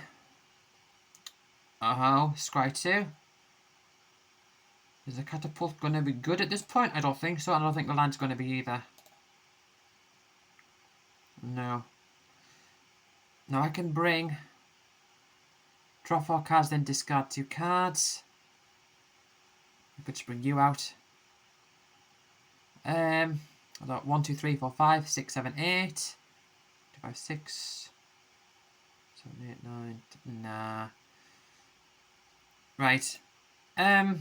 Scry 2. Is the catapult going to be good at this point? I don't think so. I don't think the land's going to be either. No. Now I can bring... Draw 4 cards, then discard 2 cards. I could just bring you out. I got 1, 2, 3, 4, 5, 6, 7, 8. 2, 5, 6. 7, 8, 9. Nah. Right. If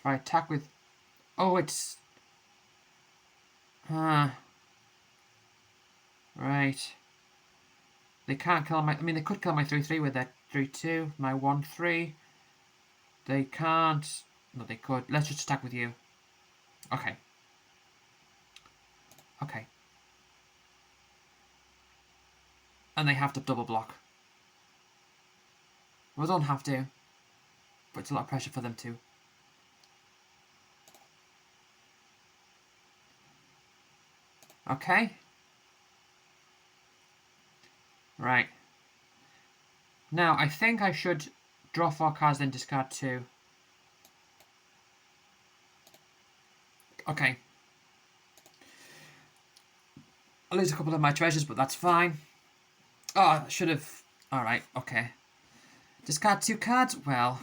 I attack with... Oh, it's... Right. They can't kill my... I mean, they could kill my 3/3 with their 3/2. My 1/3. They can't... No, they could. Let's just attack with you. Okay. Okay. And they have to double block. Well, they don't have to. But it's a lot of pressure for them to. Okay. Right. Now, I think I should draw 4 cards, then discard 2. Okay. I'll lose a couple of my treasures, but that's fine. Oh, I should have... Alright, okay. Discard 2 cards? Well...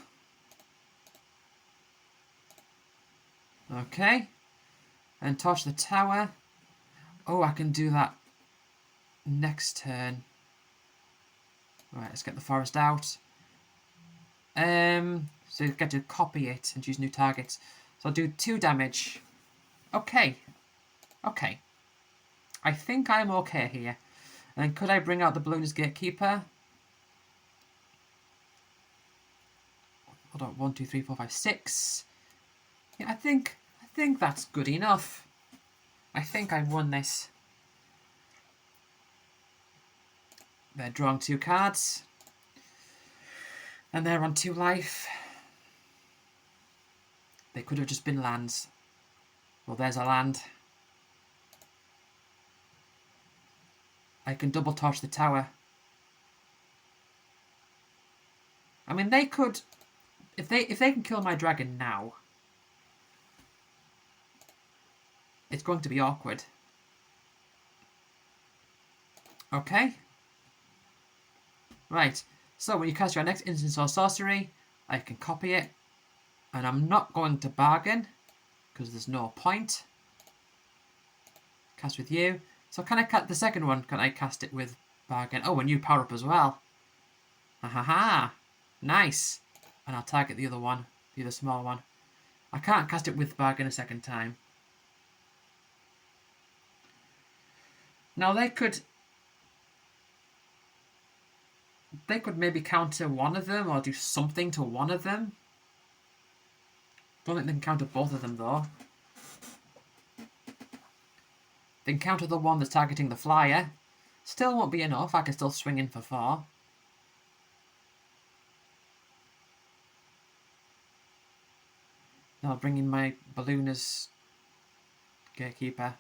Okay. And torch the tower. Oh, I can do that next turn. Right, let's get the forest out. So you get to copy it and choose new targets. So I'll do 2 damage. Okay. Okay. I think I'm okay here. And then could I bring out the Balloonist Gatekeeper? Hold on, 1, 2, 3, 4, 5, 6. Yeah, I think that's good enough. I think I've won this. They're drawing 2 cards. And they're on 2 life. They could have just been lands. Well, there's a land. I can double torch the tower. I mean, they could... If they can kill my dragon now, it's going to be awkward. Okay. Right. So when you cast your next instance or sorcery, I can copy it. And I'm not going to bargain, because there's no point. Cast with you. So can I cast the second one? Can I cast it with bargain? Oh, a new power up as well. Ha ha ha. Nice. And I'll target the other one, the other small one. I can't cast it with bargain a second time. Now they could maybe counter one of them or do something to one of them. Don't think they can counter both of them though. They can counter the one that's targeting the flyer. Still won't be enough. I can still swing in for 4. Now I'll bring in my Balloonist Gatekeeper.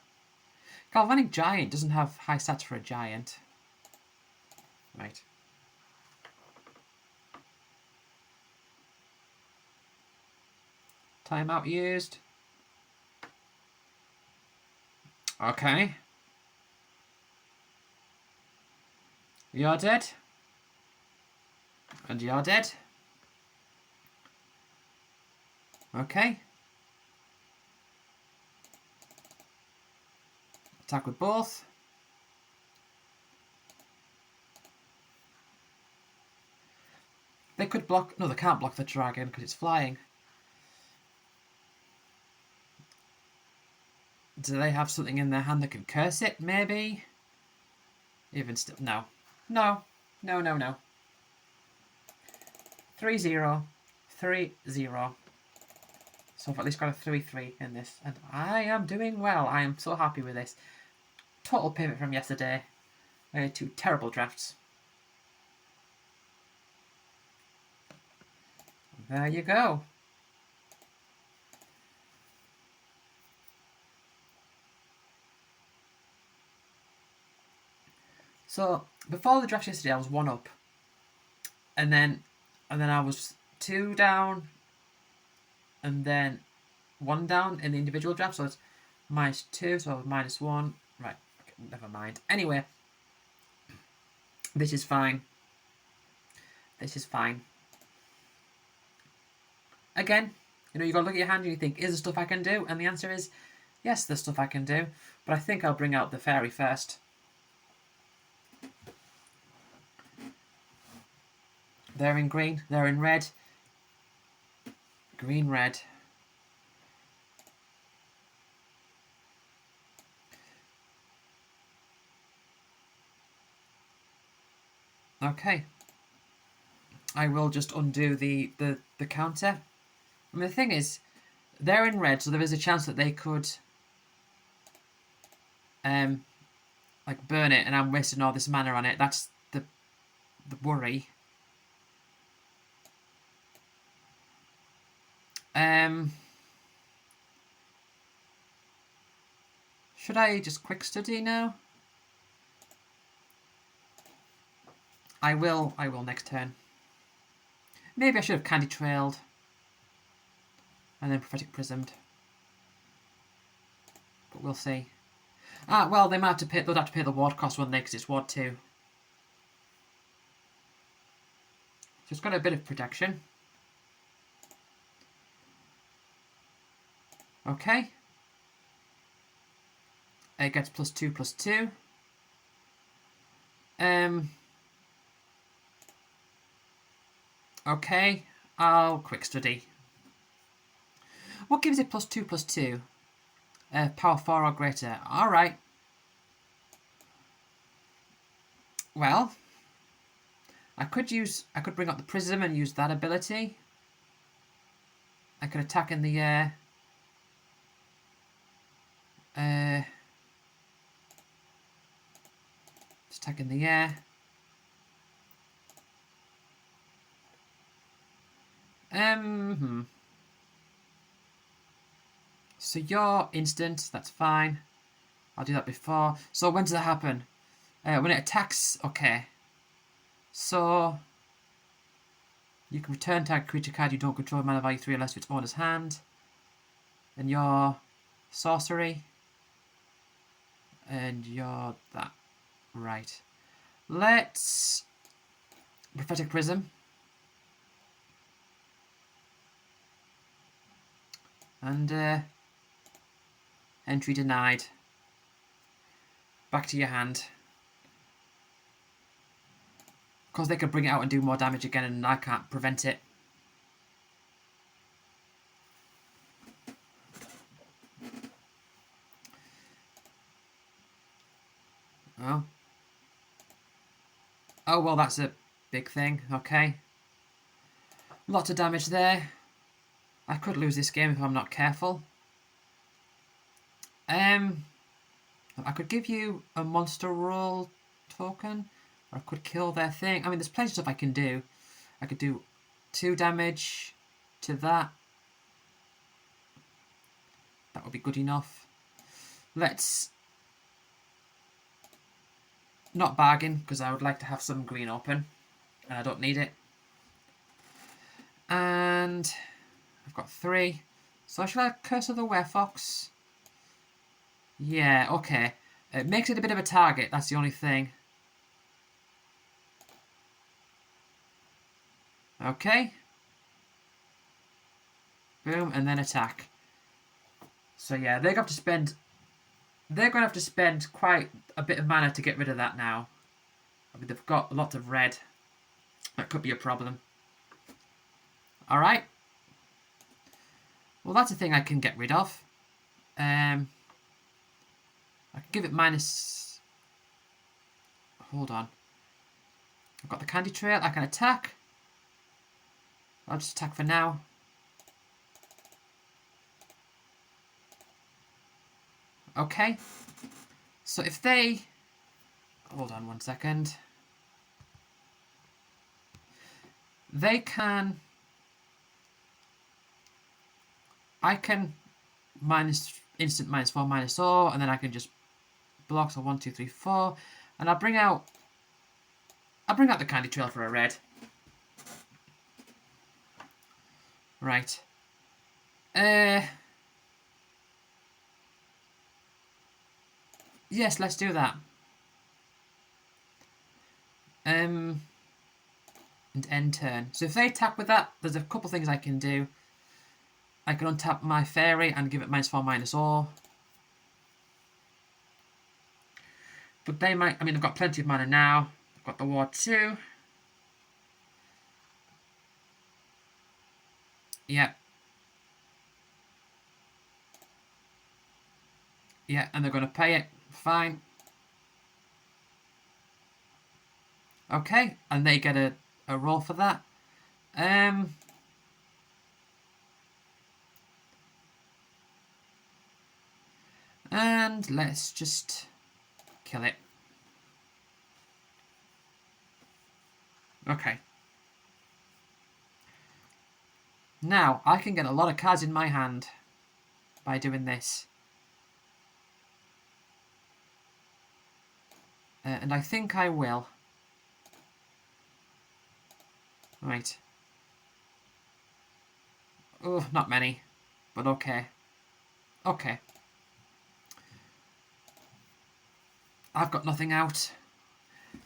Galvanic Giant doesn't have high stats for a giant. Right. Timeout used. Okay. You're dead. And you're dead. Okay. Attack with both. They could block... No, they can't block the dragon because it's flying. Do they have something in their hand that can curse it, maybe? Even still... No. No. No, no, no. 3-0. 3-0. So I've at least got a 3-3 in this. And I am doing well. I am so happy with this. Total pivot from yesterday. I had 2 terrible drafts. There you go. So before the draft yesterday, I was 1 up, and then I was 2 down, and then 1 down in the individual draft. So it's -2, so I was -1. Right, never mind. Anyway, this is fine. This is fine. Again, you know, you got to look at your hand and you think, is there stuff I can do? And the answer is, yes, there's stuff I can do. But I think I'll bring out the fairy first. They're in green, they're in red. Green, red. Okay. I will just undo the counter. I mean, the thing is, they're in red, so there is a chance that they could like burn it, and I'm wasting all this mana on it. That's the worry. Should I just quick study now? I will next turn. Maybe I should have Candy Trailed. And then Prophetic Prismed. But we'll see. Ah, well, they might have to pay. They'll have to pay the ward cost, won't they? Because it's ward 2. So it's got a bit of protection. Okay. It gets +2/+2. Okay, I'll quick study. What gives it +2/+2? Power 4 or greater. Alright. Well, I could bring up the Prism and use that ability. I could attack in the air. Just attack in the air. So you're instant, that's fine. I'll do that before. So when does that happen? When it attacks, okay. So you can return target creature card you don't control mana value 3 unless to its owner's hand. And your sorcery. And you're that. Right. Let's Prophetic Prism. And entry denied. Back to your hand. Of course they could bring it out and do more damage again and I can't prevent it. Oh. Oh, well, that's a big thing. Okay. Lots of damage there. I could lose this game if I'm not careful. I could give you a monster roll token. Or I could kill their thing. I mean, there's plenty of stuff I can do. I could do 2 damage to that. That would be good enough. Let's not bargain, because I would like to have some green open. And I don't need it. And I've got 3. So should I Curse of the Werefox? Yeah, okay. It makes it a bit of a target, that's the only thing. Okay. Boom, and then attack. So yeah, they're going to have to spend quite a bit of mana to get rid of that now. I mean, they've got lots of red. That could be a problem. Alright. Well, that's a thing I can get rid of. I can give it minus... Hold on. I've got the Candy Trail. I can attack. I'll just attack for now. Okay. So if they... Hold on 1 second. They can... I can instant minus 4, minus 0, and then I can just block, so 1, 2, 3, 4. And I'll bring out the Candy Trail for a red. Right. Yes, let's do that. And end turn. So if they attack with that, there's a couple things I can do. I can untap my fairy and give it minus 4, minus 0. But they might... I mean, I've got plenty of mana now. I've got the War 2. Yeah. Yeah, and they're going to pay it. Fine. Okay, and they get a roll for that. And let's just kill it. Okay. Now, I can get a lot of cards in my hand by doing this. And I think I will. Right. Oh, not many. But okay. Okay. I've got nothing out.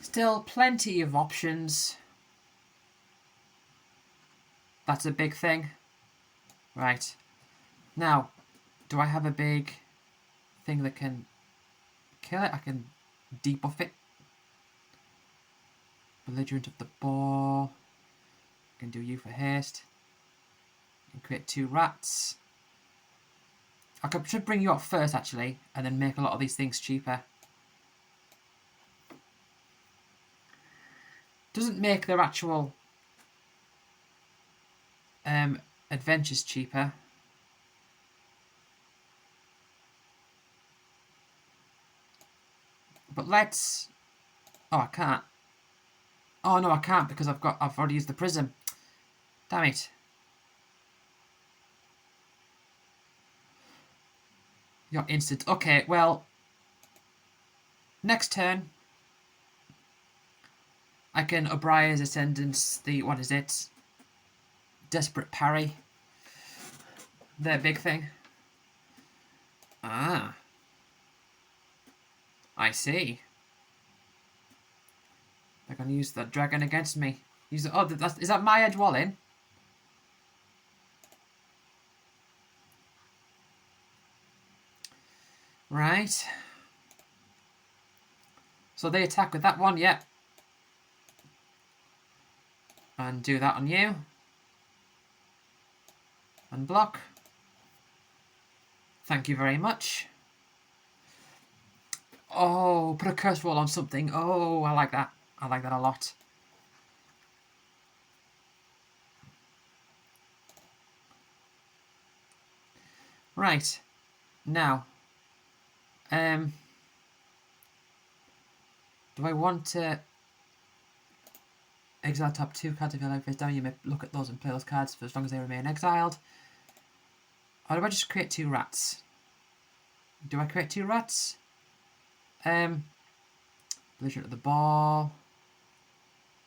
Still plenty of options. That's a big thing. Right. Now, do I have a big thing that can kill it? I can debuff it. Belligerent of the Boar. I can do you for haste. I can create 2 rats. should bring you up first, actually, and then make a lot of these things cheaper. Doesn't make their actual adventures cheaper. But let's... Oh, I can't. Oh, no, I can't because I've already used the prism. Damn it. You're instant. Okay, well... Next turn... I can O'Brien's Ascendance, the... What is it? Desperate Parry. Their big thing. Ah. I see. They're going to use that dragon against me. Use it. Oh, is that my edge wall in? Right. So they attack with that one, yep. And do that on you. And block. Thank you very much. Oh, put a curse wall on something. Oh, I like that. I like that a lot. Right. Now. Do I want to exile top 2 cards of your life face down? You may look at those and play those cards for as long as they remain exiled. Or do I just create 2 rats? Do I create 2 rats? Belligerent at the ball.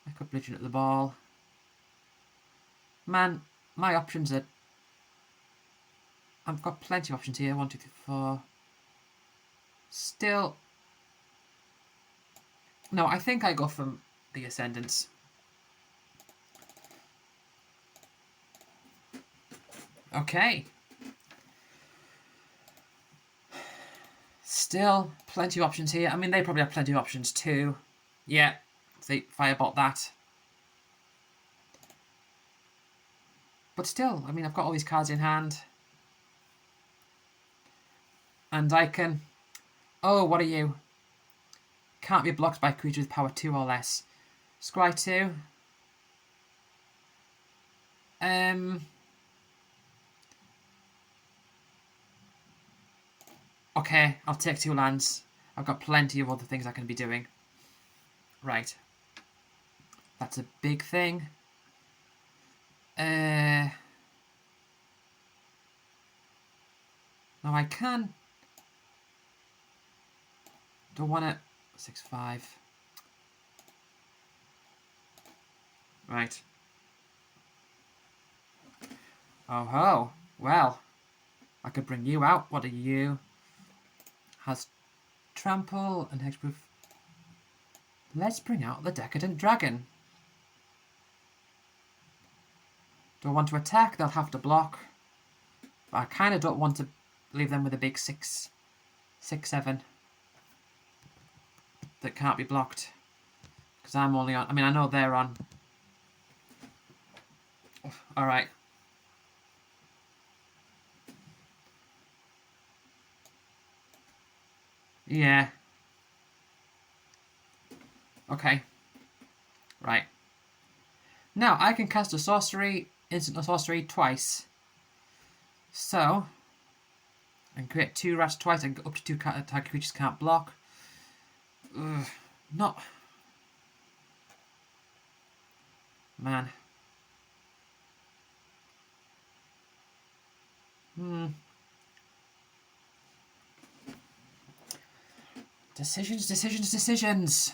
I could belligerent at the ball. Man, my options are... I've got plenty of options here. 1, 2, 3, 4. Still... No, I think I go from the Ascendants. Okay. Still plenty of options here. I mean, they probably have plenty of options too. Yeah, they firebot that. But still, I mean, I've got all these cards in hand. And I can... Oh, what are you? Can't be blocked by creatures with power 2 or less. Scry 2. Okay, I'll take 2 lands. I've got plenty of other things I can be doing. Right. That's a big thing. Now I can... Don't want to... 6-5. Right. Oh ho. Well, I could bring you out. What are you? Has trample and hexproof. Let's bring out the Decadent Dragon. Do I want to attack? They'll have to block. But I kind of don't want to leave them with a big 6, 7 that can't be blocked. Because I'm only on... I mean, I know they're on. Alright. Yeah. Okay. Right. Now, I can cast a sorcery, instant sorcery, twice. So, and create 2 rats twice, and up to 2 target creatures can't block. Ugh, not... Man. Decisions, decisions, decisions.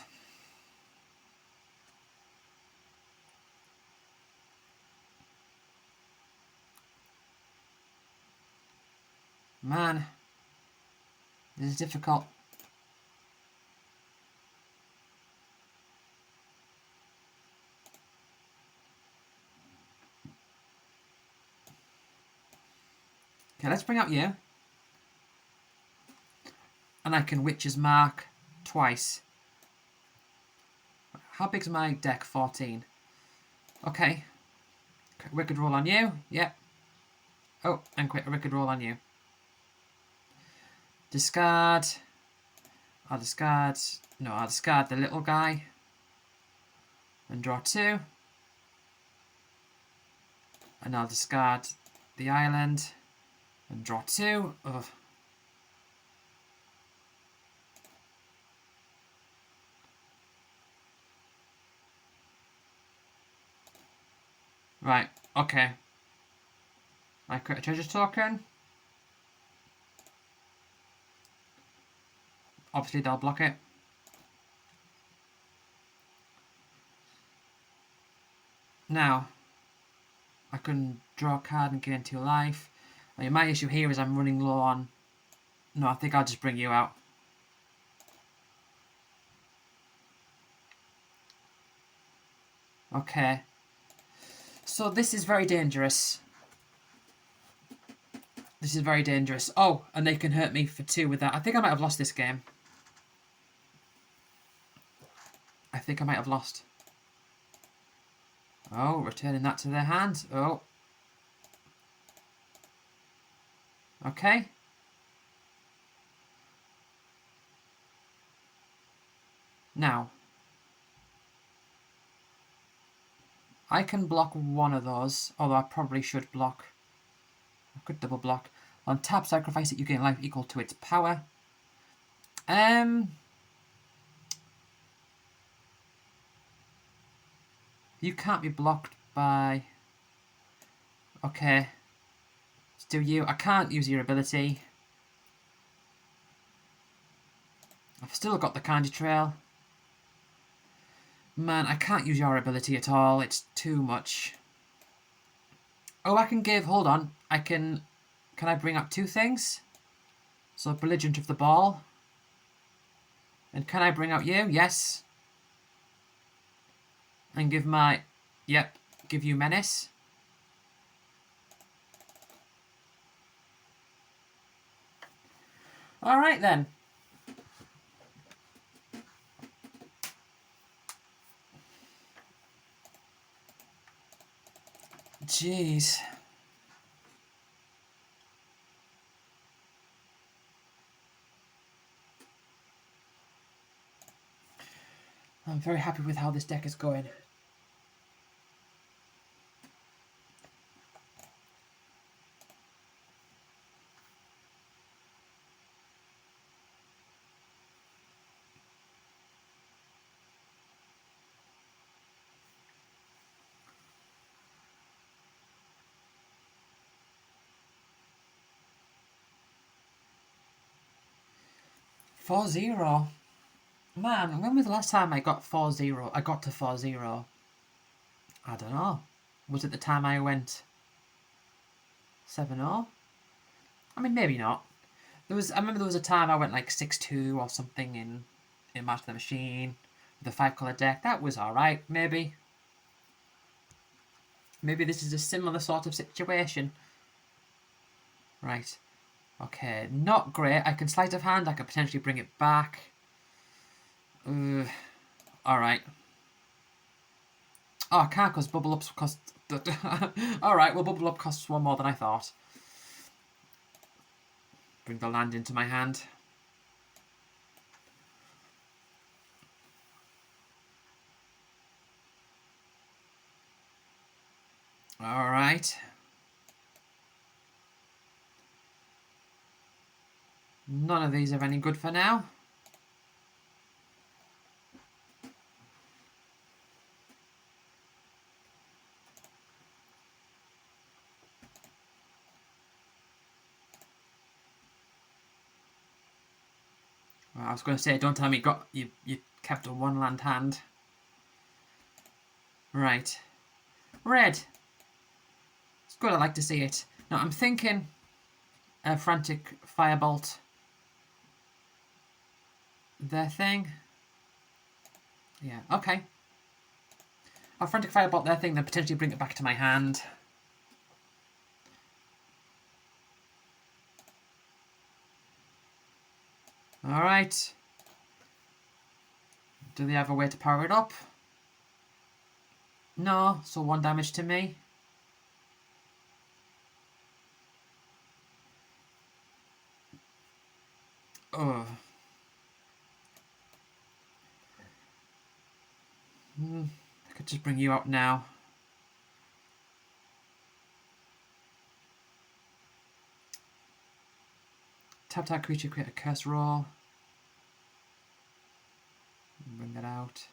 Man. This is difficult. Okay, let's bring out you. And I can Witch's Mark twice. How big's my deck? 14. Okay. Wicked roll on you. Yep. Oh, and quit a wicked roll on you. Discard. I'll discard. No, I'll discard the little guy. And draw 2. And I'll discard the island. And draw 2. Ugh. Right, okay. I create a treasure token. Obviously they'll block it. Now, I can draw a card and gain 2 life. I mean, my issue here is I'm running low on... No, I think I'll just bring you out. Okay. So this is very dangerous. This is very dangerous. Oh, and they can hurt me for 2 with that. I think I might have lost this game. I think I might have lost. Oh, returning that to their hand. Oh. Okay. Now. I can block one of those, although I probably should block. I could double block. On tap, sacrifice it, you gain life equal to its power. You can't be blocked by... Okay. Let's do you. I can't use your ability. I've still got the Candy Trail. Man, I can't use your ability at all. It's too much. Oh, I can give... Hold on. I can... Can I bring up 2 things? So, Belligerent of the Ball. And can I bring out you? Yes. And give my... Yep. Give you Menace. Alright then. Jeez. I'm very happy with how this deck is going. Four zero. Man, when was the last time I got 4-0? I got to 4-0. I don't know. Was it the time I went 7-0? I mean, maybe not. I remember there was a time I went like 6-2 or something in Match of the Machine with a 5-colour deck. That was alright, maybe. Maybe this is a similar sort of situation. Right. Okay, not great. I can sleight of hand. I could potentially bring it back. Alright. Oh, I can't because bubble ups cost... Alright, well, bubble up costs 1 more than I thought. Bring the land into my hand. Alright. None of these are any good for now. Well, I was going to say, don't tell me you kept a 1 land hand. Right. Red. It's good, I like to see it. Now, I'm thinking a Frantic Firebolt. Their thing. Yeah, okay. I'll Frantic Firebolt their thing, then potentially bring it back to my hand. Alright. Do they have a way to power it up? No, so 1 damage to me. Oh. I could just bring you out now. Tap that creature, create a curse roll. Bring that out.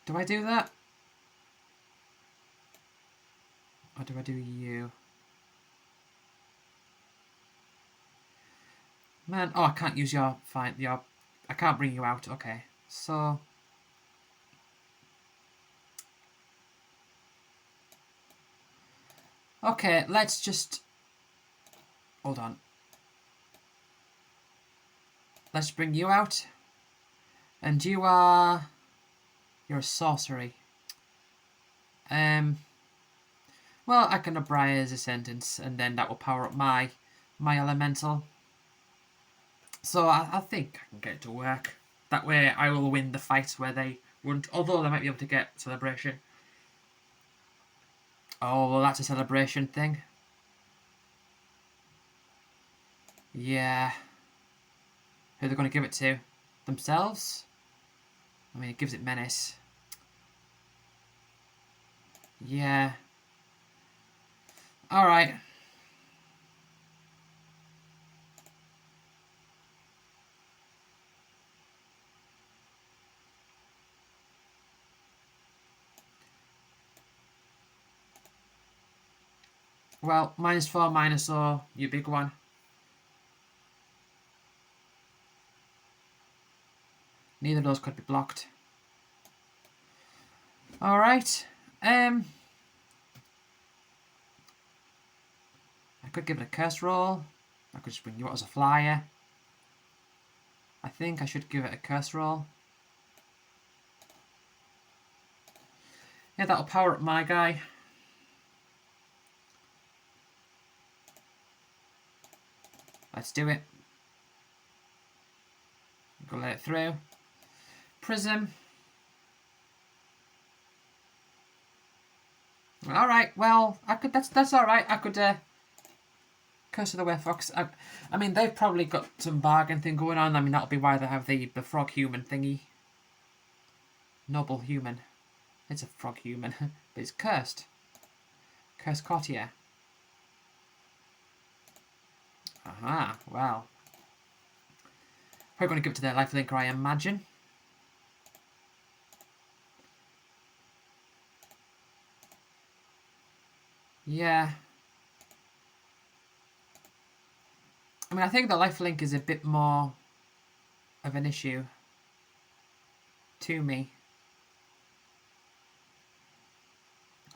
Do I do that? Or do I do you? Man, oh, I can't use your I can't bring you out. Okay, so okay, let's just hold on. Let's bring you out, and you're a sorcery. Well, I can Abriar's Ascendance, and then that will power up my elemental. So I think I can get it to work. That way I will win the fight where they won't, although they might be able to get Celebration. Oh, well, that's a Celebration thing. Yeah. Who are they going to give it to? Themselves? I mean, it gives it Menace. Yeah. Alright. Well, -4, -0, you big one. Neither of those could be blocked. Alright. I could give it a curse roll. I could just bring you out as a flyer. I think I should give it a curse roll. Yeah, that'll power up my guy. Let's do it. Go let it through. Prism. Alright, well, I could. That's alright. I could Curse of the Werewolf. I mean, they've probably got some bargain thing going on. I mean, that'll be why they have the frog human thingy. Noble human. It's a frog human, but it's cursed. Cursed courtier. Aha, well. Probably going to give it to their lifelinker, I imagine. Yeah. I mean, I think the lifelink is a bit more of an issue to me.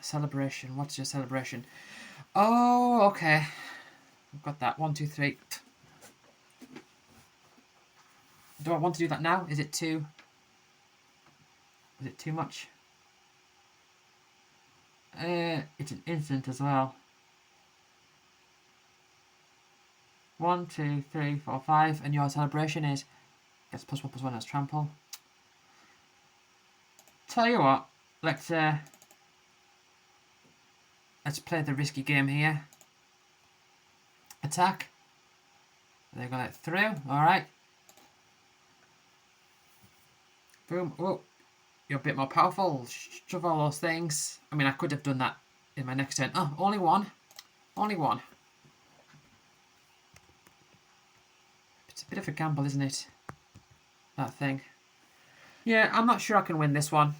Celebration. What's your celebration? Oh, okay. I've got that. 1, 2, 3. Do I want to do that now? Is it too... Is it too much? It's an instant as well. 1, 2, 3, 4, 5, and your celebration is gets +1/+1 as trample. Tell you what, let's play the risky game here. Attack. They're gonna let it through. All right. Boom. Oh, you're a bit more powerful. Shove all those things. I mean, I could have done that in my next turn. Oh, only one. Only one. It's a bit of a gamble, isn't it? That thing. Yeah, I'm not sure I can win this one.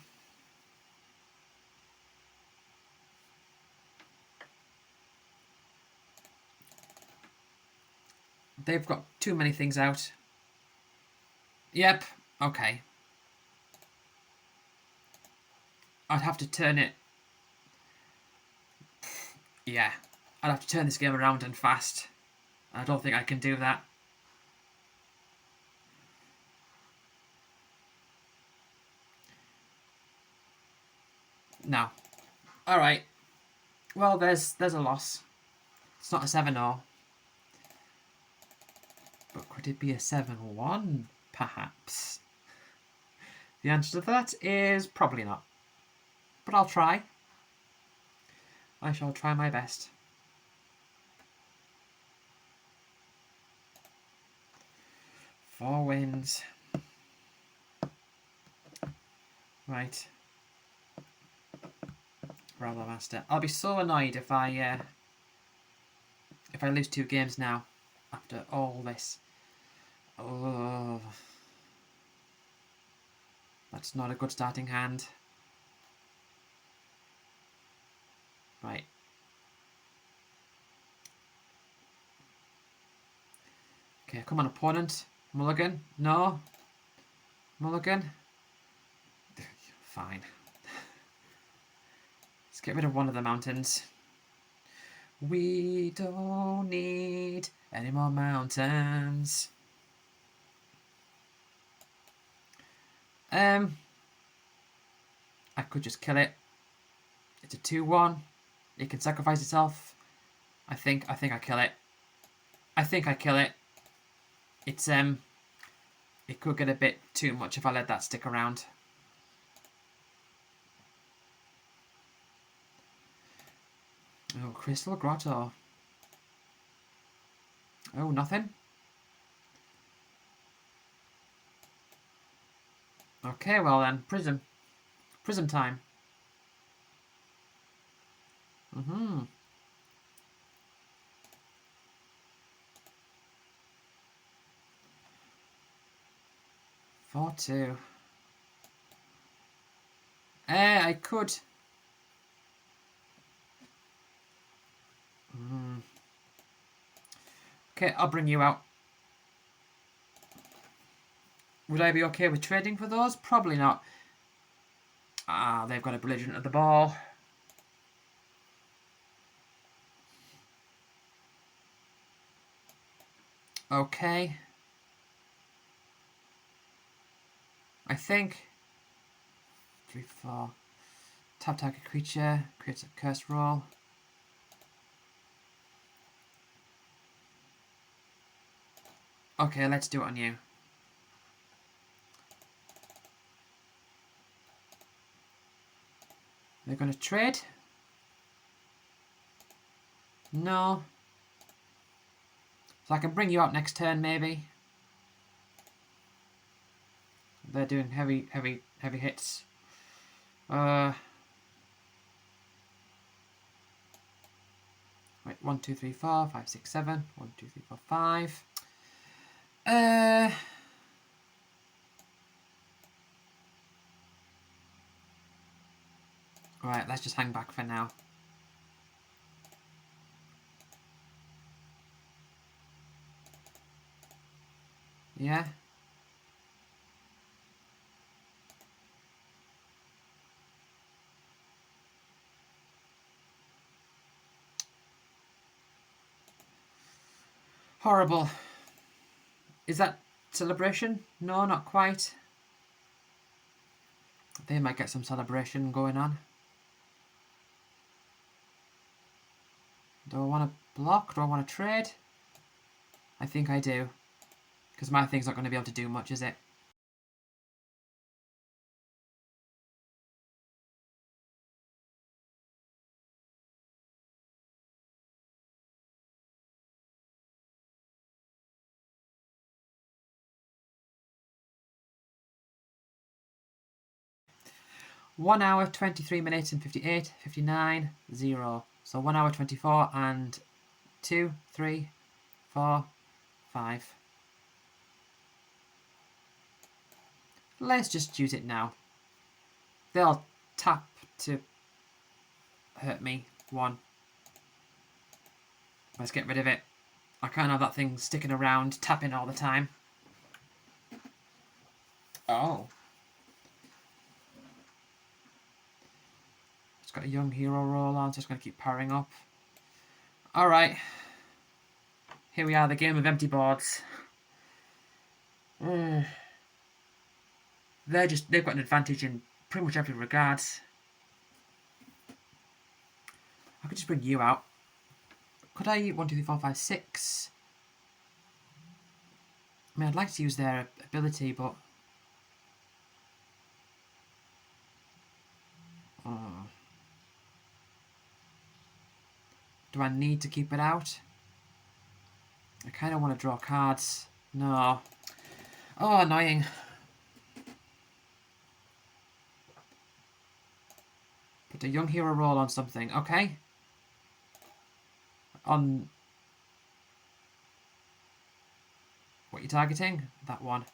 They've got too many things out. Yep. Okay. I'd have to turn it... Yeah. I'd have to turn this game around and fast. I don't think I can do that. No. Alright. Well, there's a loss. It's not a 7-0. But could it be a 7-1, perhaps? The answer to that is probably not. But I'll try. I shall try my best. 4 wins. Right. Rather Master. I'll be so annoyed if I lose 2 games now after all this. Oh, that's not a good starting hand. Right. Okay, come on, opponent. Mulligan? No. Mulligan? Fine. Let's get rid of one of the mountains. We don't need any more mountains. I could just kill it. It's a 2-1. It can sacrifice itself. I think I kill it. I think I kill it. It's it could get a bit too much if I let that stick around. Oh, Crystal Grotto. Oh, nothing? Okay, well then, Prism. Prism time. 4-2. I could. Okay, I'll bring you out. Would I be okay with trading for those? Probably not. Ah, they've got a belligerent at the ball. Okay. I think 3-4. Tap target creature, creates a curse roll. Okay, let's do it on you. They're going to trade? No. So I can bring you out next turn, maybe. They're doing heavy hits. Wait, 1, 2, 3, 4, 5, 6, 7. 1, 2, 3, 4, 5. Right, let's just hang back for now. Yeah. Horrible. Is that celebration? No, not quite. They might get some celebration going on. Do I want to block? Do I want to trade? I think I do. Because my thing's not going to be able to do much, is it? One hour, 23 minutes and 58, 59, 0. So 1 hour, 24 and 2, 3, 4, 5. Let's just use it now. They'll tap to hurt me. 1. Let's get rid of it. I can't have that thing sticking around, tapping all the time. Oh. It's got a young hero roll on, so it's going to keep powering up. Alright. Here we are, the game of empty boards. They've got an advantage in pretty much every regard. I could just bring you out. Could I 1, 2, 3, 4, 5, 6? I mean, I'd like to use their ability, but do I need to keep it out? I kind of want to draw cards. No. Oh, annoying. Put a young hero roll on something. Okay. On... What you targeting? That one.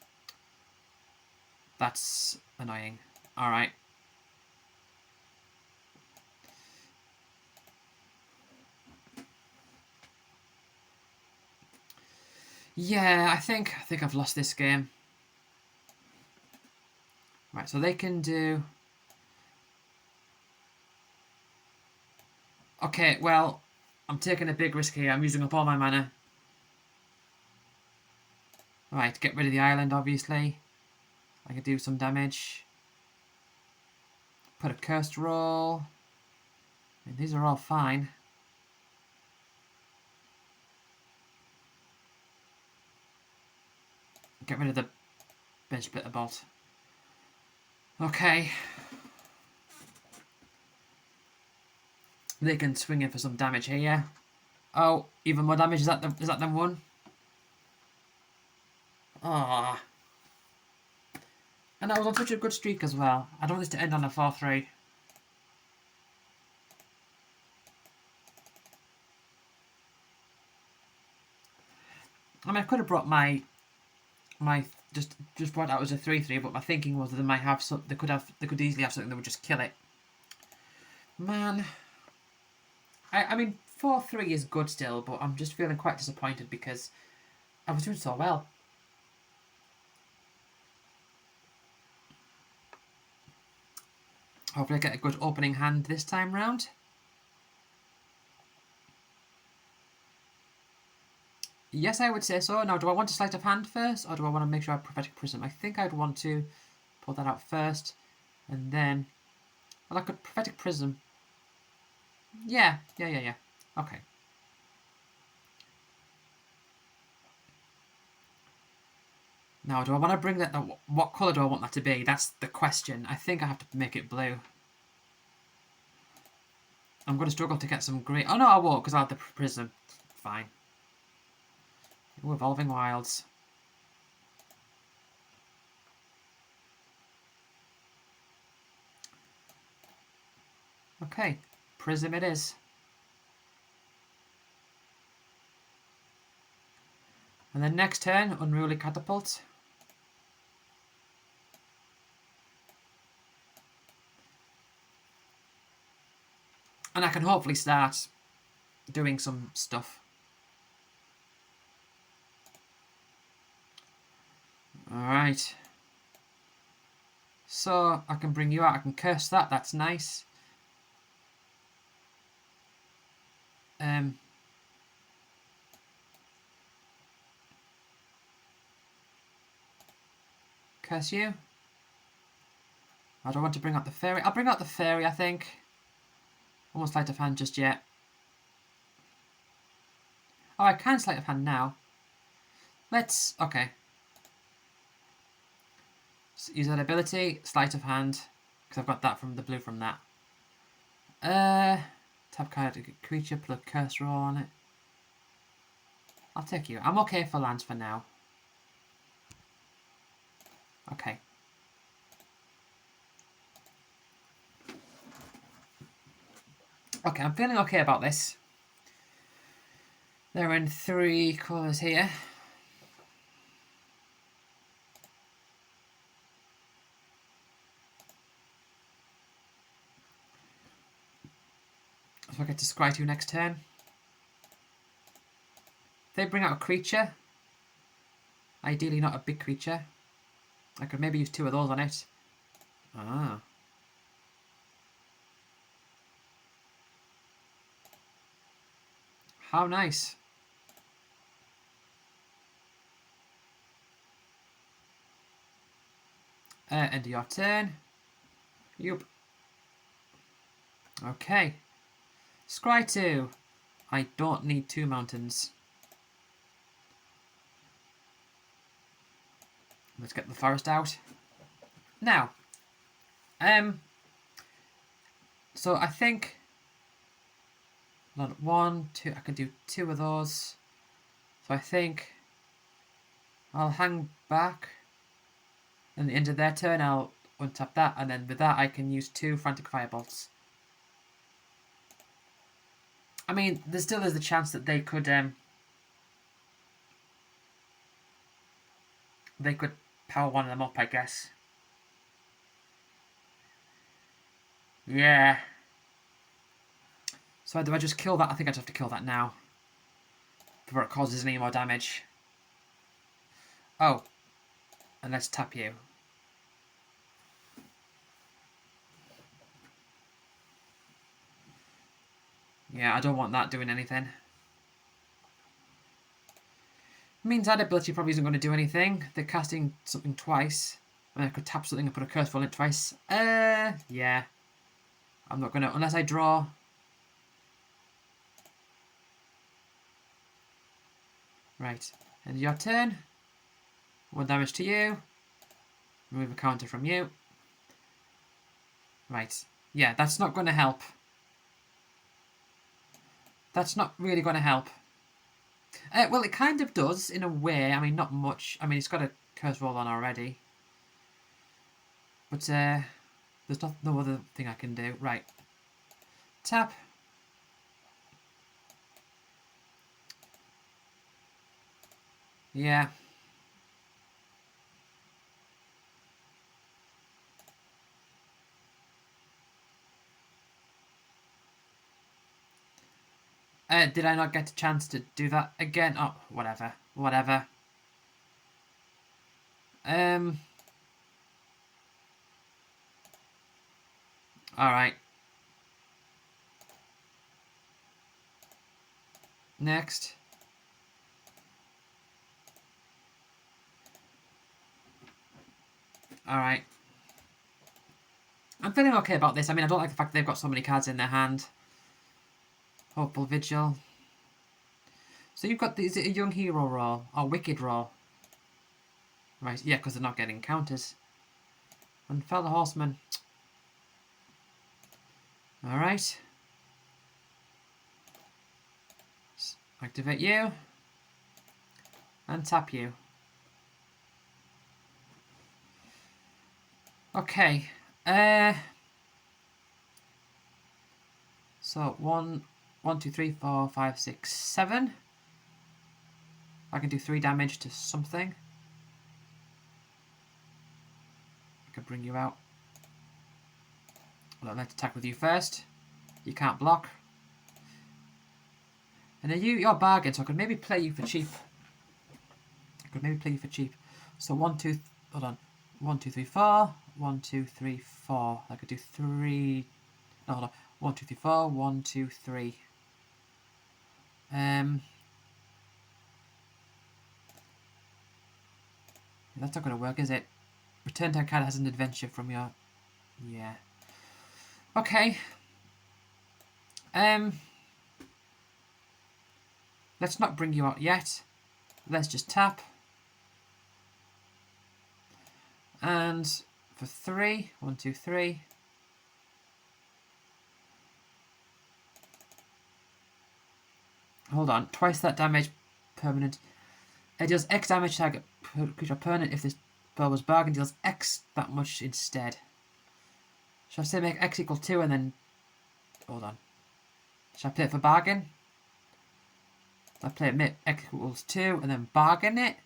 That's annoying. Alright. Yeah, I think I've lost this game. Right, so they can do... Okay, well, I'm taking a big risk here. I'm using up all my mana. Right, get rid of the island, obviously. I can do some damage. Put a cursed roll. And these are all fine. Get rid of the bench splitter bolt. Okay. They can swing in for some damage here. Oh, even more damage. Is that them one? Ah. And I was on such a good streak as well. I don't want this to end on a 4-3. I mean, I could have brought my just brought out as a 3-3, but my thinking was that they might have some. They could easily have something that would just kill it. Man, I mean 4-3 is good still, but I'm just feeling quite disappointed because I was doing so well. Hopefully I get a good opening hand this time round. Yes, I would say so. Now, do I want a sleight of hand first, or do I want to make sure I have Prophetic Prism? I think I'd want to pull that out first, and then... Well, I could Prophetic Prism. Yeah. Okay. Now, do I want to bring that... What colour do I want that to be? That's the question. I think I have to make it blue. I'm going to struggle to get some green... Oh, no, I won't, because I'll have the Prism. Fine. Ooh, Evolving Wilds. Okay. Prism it is. And then next turn, Unruly Catapult. And I can hopefully start doing some stuff. Alright. So, I can bring you out. I can curse that. That's nice. Curse you. I don't want to bring out the fairy. I'll bring out the fairy, I think. Almost sleight of hand just yet. Oh, I can sleight of hand now. Let's... Okay. Use that ability. Sleight of hand. Because I've got that from the blue from that. Tap card, creature, put a curse roll on it. I'll take you. I'm okay for lands for now. Okay. Okay, I'm feeling okay about this. They're in 3 colours here. So I get to scry 2 next turn. If they bring out a creature, ideally not a big creature, I could maybe use 2 of those on it. Ah. How nice. End of your turn. Yup. Okay. Scry 2. I don't need 2 mountains. Let's get the forest out. Now. So I think... 1, 2... I can do 2 of those. So I think... I'll hang back. And at the end of their turn, I'll untap that, and then with that, I can use 2 Frantic Firebolts. I mean, there still is the chance that they could power one of them up, I guess. Yeah. So do I just kill that? I think I just have to kill that now before it causes any more damage. Oh. And let's tap you. Yeah, I don't want that doing anything. It means that ability probably isn't going to do anything. They're casting something twice. I mean, I could tap something and put a curse on it twice. Yeah. I'm not going to, unless I draw. Right. End your turn. 1 damage to you. Remove a counter from you. Right. Yeah, that's not going to help. That's not really going to help. Well, it kind of does, in a way. I mean, not much. I mean, it's got a curse roll on already. But there's no other thing I can do. Right. Tap. Yeah. Did I not get a chance to do that again? Oh, whatever. Whatever. Alright. Next. Alright. I'm feeling okay about this. I mean, I don't like the fact that they've got so many cards in their hand. Hopeful Vigil. So you've got, is it a Young Hero roll? Or Wicked roll? Right, yeah, because they're not getting counters. And Fell the Horseman. Alright. Activate you. And tap you. Okay. So 1, 2, 3, 4, 5, 6, 7. I can do 3 damage to something. I could bring you out. Well, let's attack with you first. You can't block. And then you're bargain, so I could maybe play you for cheap. So 1, 2, hold on. 1, 2, 3, 4. 1, 2, 3, 4. I could do 3. No, hold on. 1, 2, 3, 4. 1, 2, 3. That's not going to work, is it? Return time card has an adventure from your... Yeah. Okay. Let's not bring you out yet. Let's just tap. And for 3. 1, 2, 3. Hold on. Twice that damage permanent. It deals X damage to target creature permanent if this spell was bargain. Deals X that much instead. Should I say make X equal 2 and then... Hold on. Should I play it for bargain? I play it make X equals 2 and then bargain it.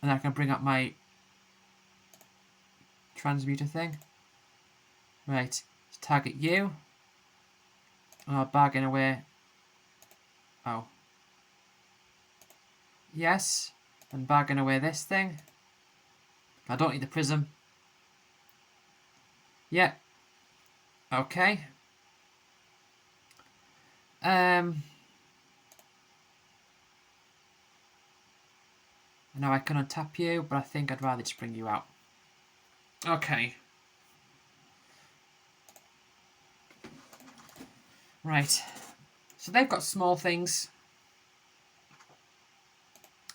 And then I can bring up my transmuter thing. Right. Let's target you. And I'll bargain away. Oh. Yes. And bargain away this thing. I don't need the prism. Yeah. Okay. Now I can untap you, but I think I'd rather just bring you out. Okay. Right. So they've got small things.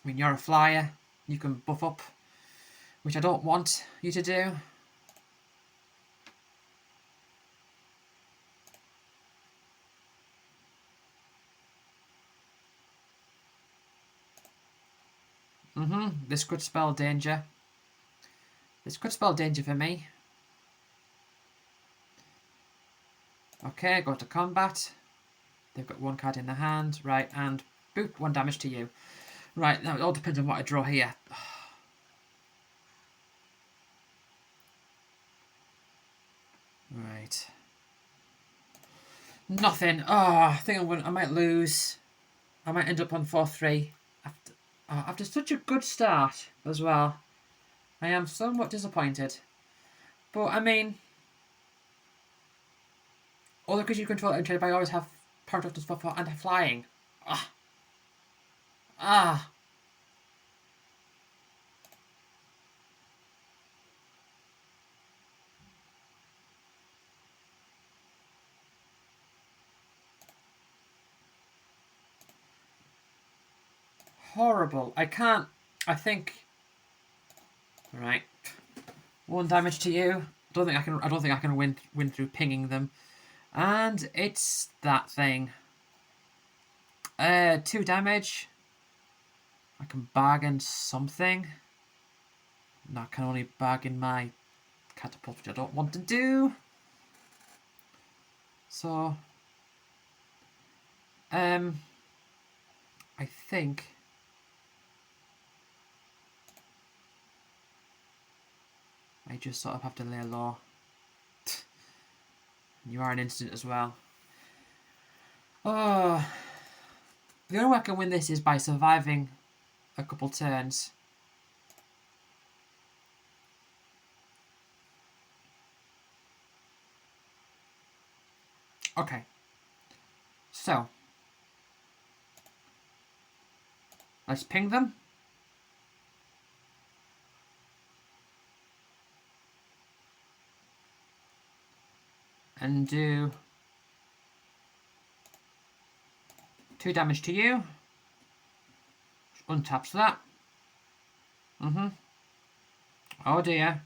I mean, you're a flyer. You can buff up, which I don't want you to do. This could spell danger. This could spell danger for me. Okay, go to combat. They've got 1 card in their hand. Right, and boop, 1 damage to you. Right, now it all depends on what I draw here. Right. Nothing. Oh, I think I might lose. I might end up on 4-3. After such a good start as well. I am somewhat disappointed. But, I mean, all the creatures you control and trade by always have power to spot for and flying. Ah. Ah. Horrible. I can't. I think. Right. 1 damage to you. I don't think I can win through pinging them. And it's that thing. 2 damage. I can bargain something. No, I can only bargain my catapult, which I don't want to do. So, I think I just sort of have to lay low. You are an instant as well. Oh, the only way I can win this is by surviving a couple turns. Okay. So, let's ping them. And do 2 damage to you. Untaps that. Oh dear.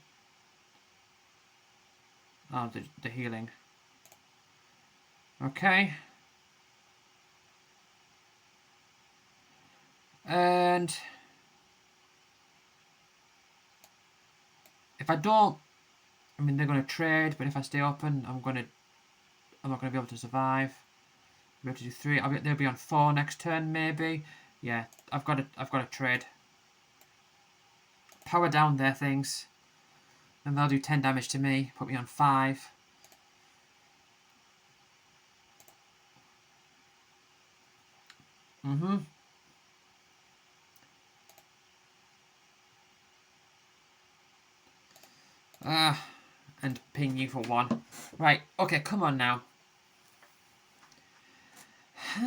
Oh, the healing. Okay. And if I don't, I mean they're going to trade, but if I stay open, I'm not going to be able to survive. I'll be able to do 3. They'll be on 4 next turn, maybe. Yeah, I've got to trade. Power down their things. And they'll do 10 damage to me. Put me on 5. And ping you for 1. Right, okay, come on now. Do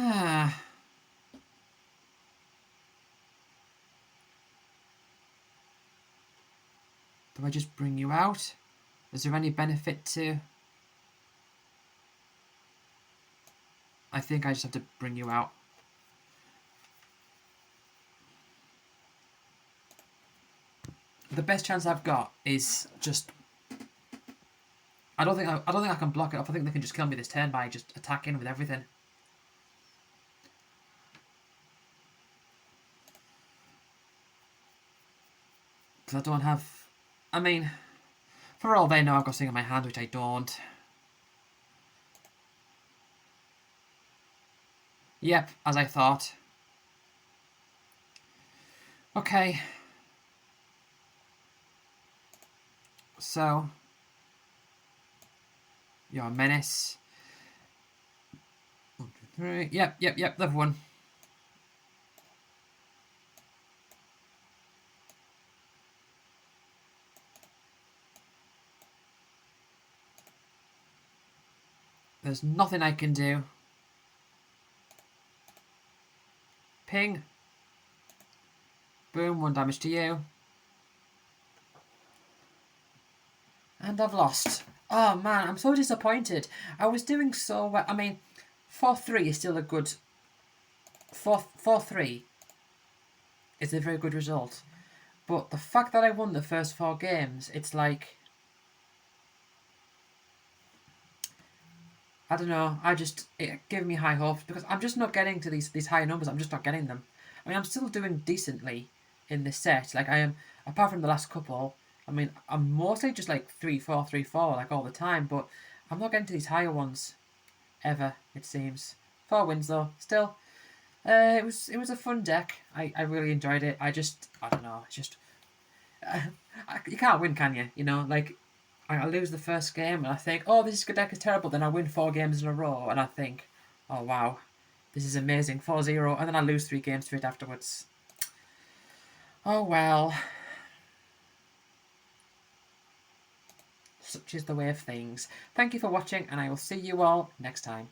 I just bring you out? Is there any benefit to... I think I just have to bring you out. The best chance I've got is just... I don't think I can block it up. I think they can just kill me this turn by just attacking with everything. Because I don't have... I mean, for all they know, I've got something in my hand, which I don't. Yep, as I thought. Okay. So, you're a menace. 1, 2, 3. Yep, they've won. There's nothing I can do. Ping. Boom, 1 damage to you. And I've lost. Oh man, I'm so disappointed. I was doing so well. I mean, 4-3 is still a good... 4-3 is a very good result. But the fact that I won the first 4 games, it's like... I don't know, it gave me high hopes because I'm just not getting to these high numbers. I'm just not getting them. I mean, I'm still doing decently in this set. Like I am, apart from the last couple, I mean, I'm mostly just like 3-4, 3-4, like all the time, but I'm not getting to these higher ones ever, it seems. 4 wins though, still. It was a fun deck. I really enjoyed it. I don't know. It's just you can't win, can you? You know, like I lose the first game and I think, oh, this deck is terrible. Then I win 4 games in a row and I think, oh wow, this is amazing, 4-0, and then I lose 3 games straight afterwards. Oh well, such is the way of things. Thank you for watching, and I will see you all next time.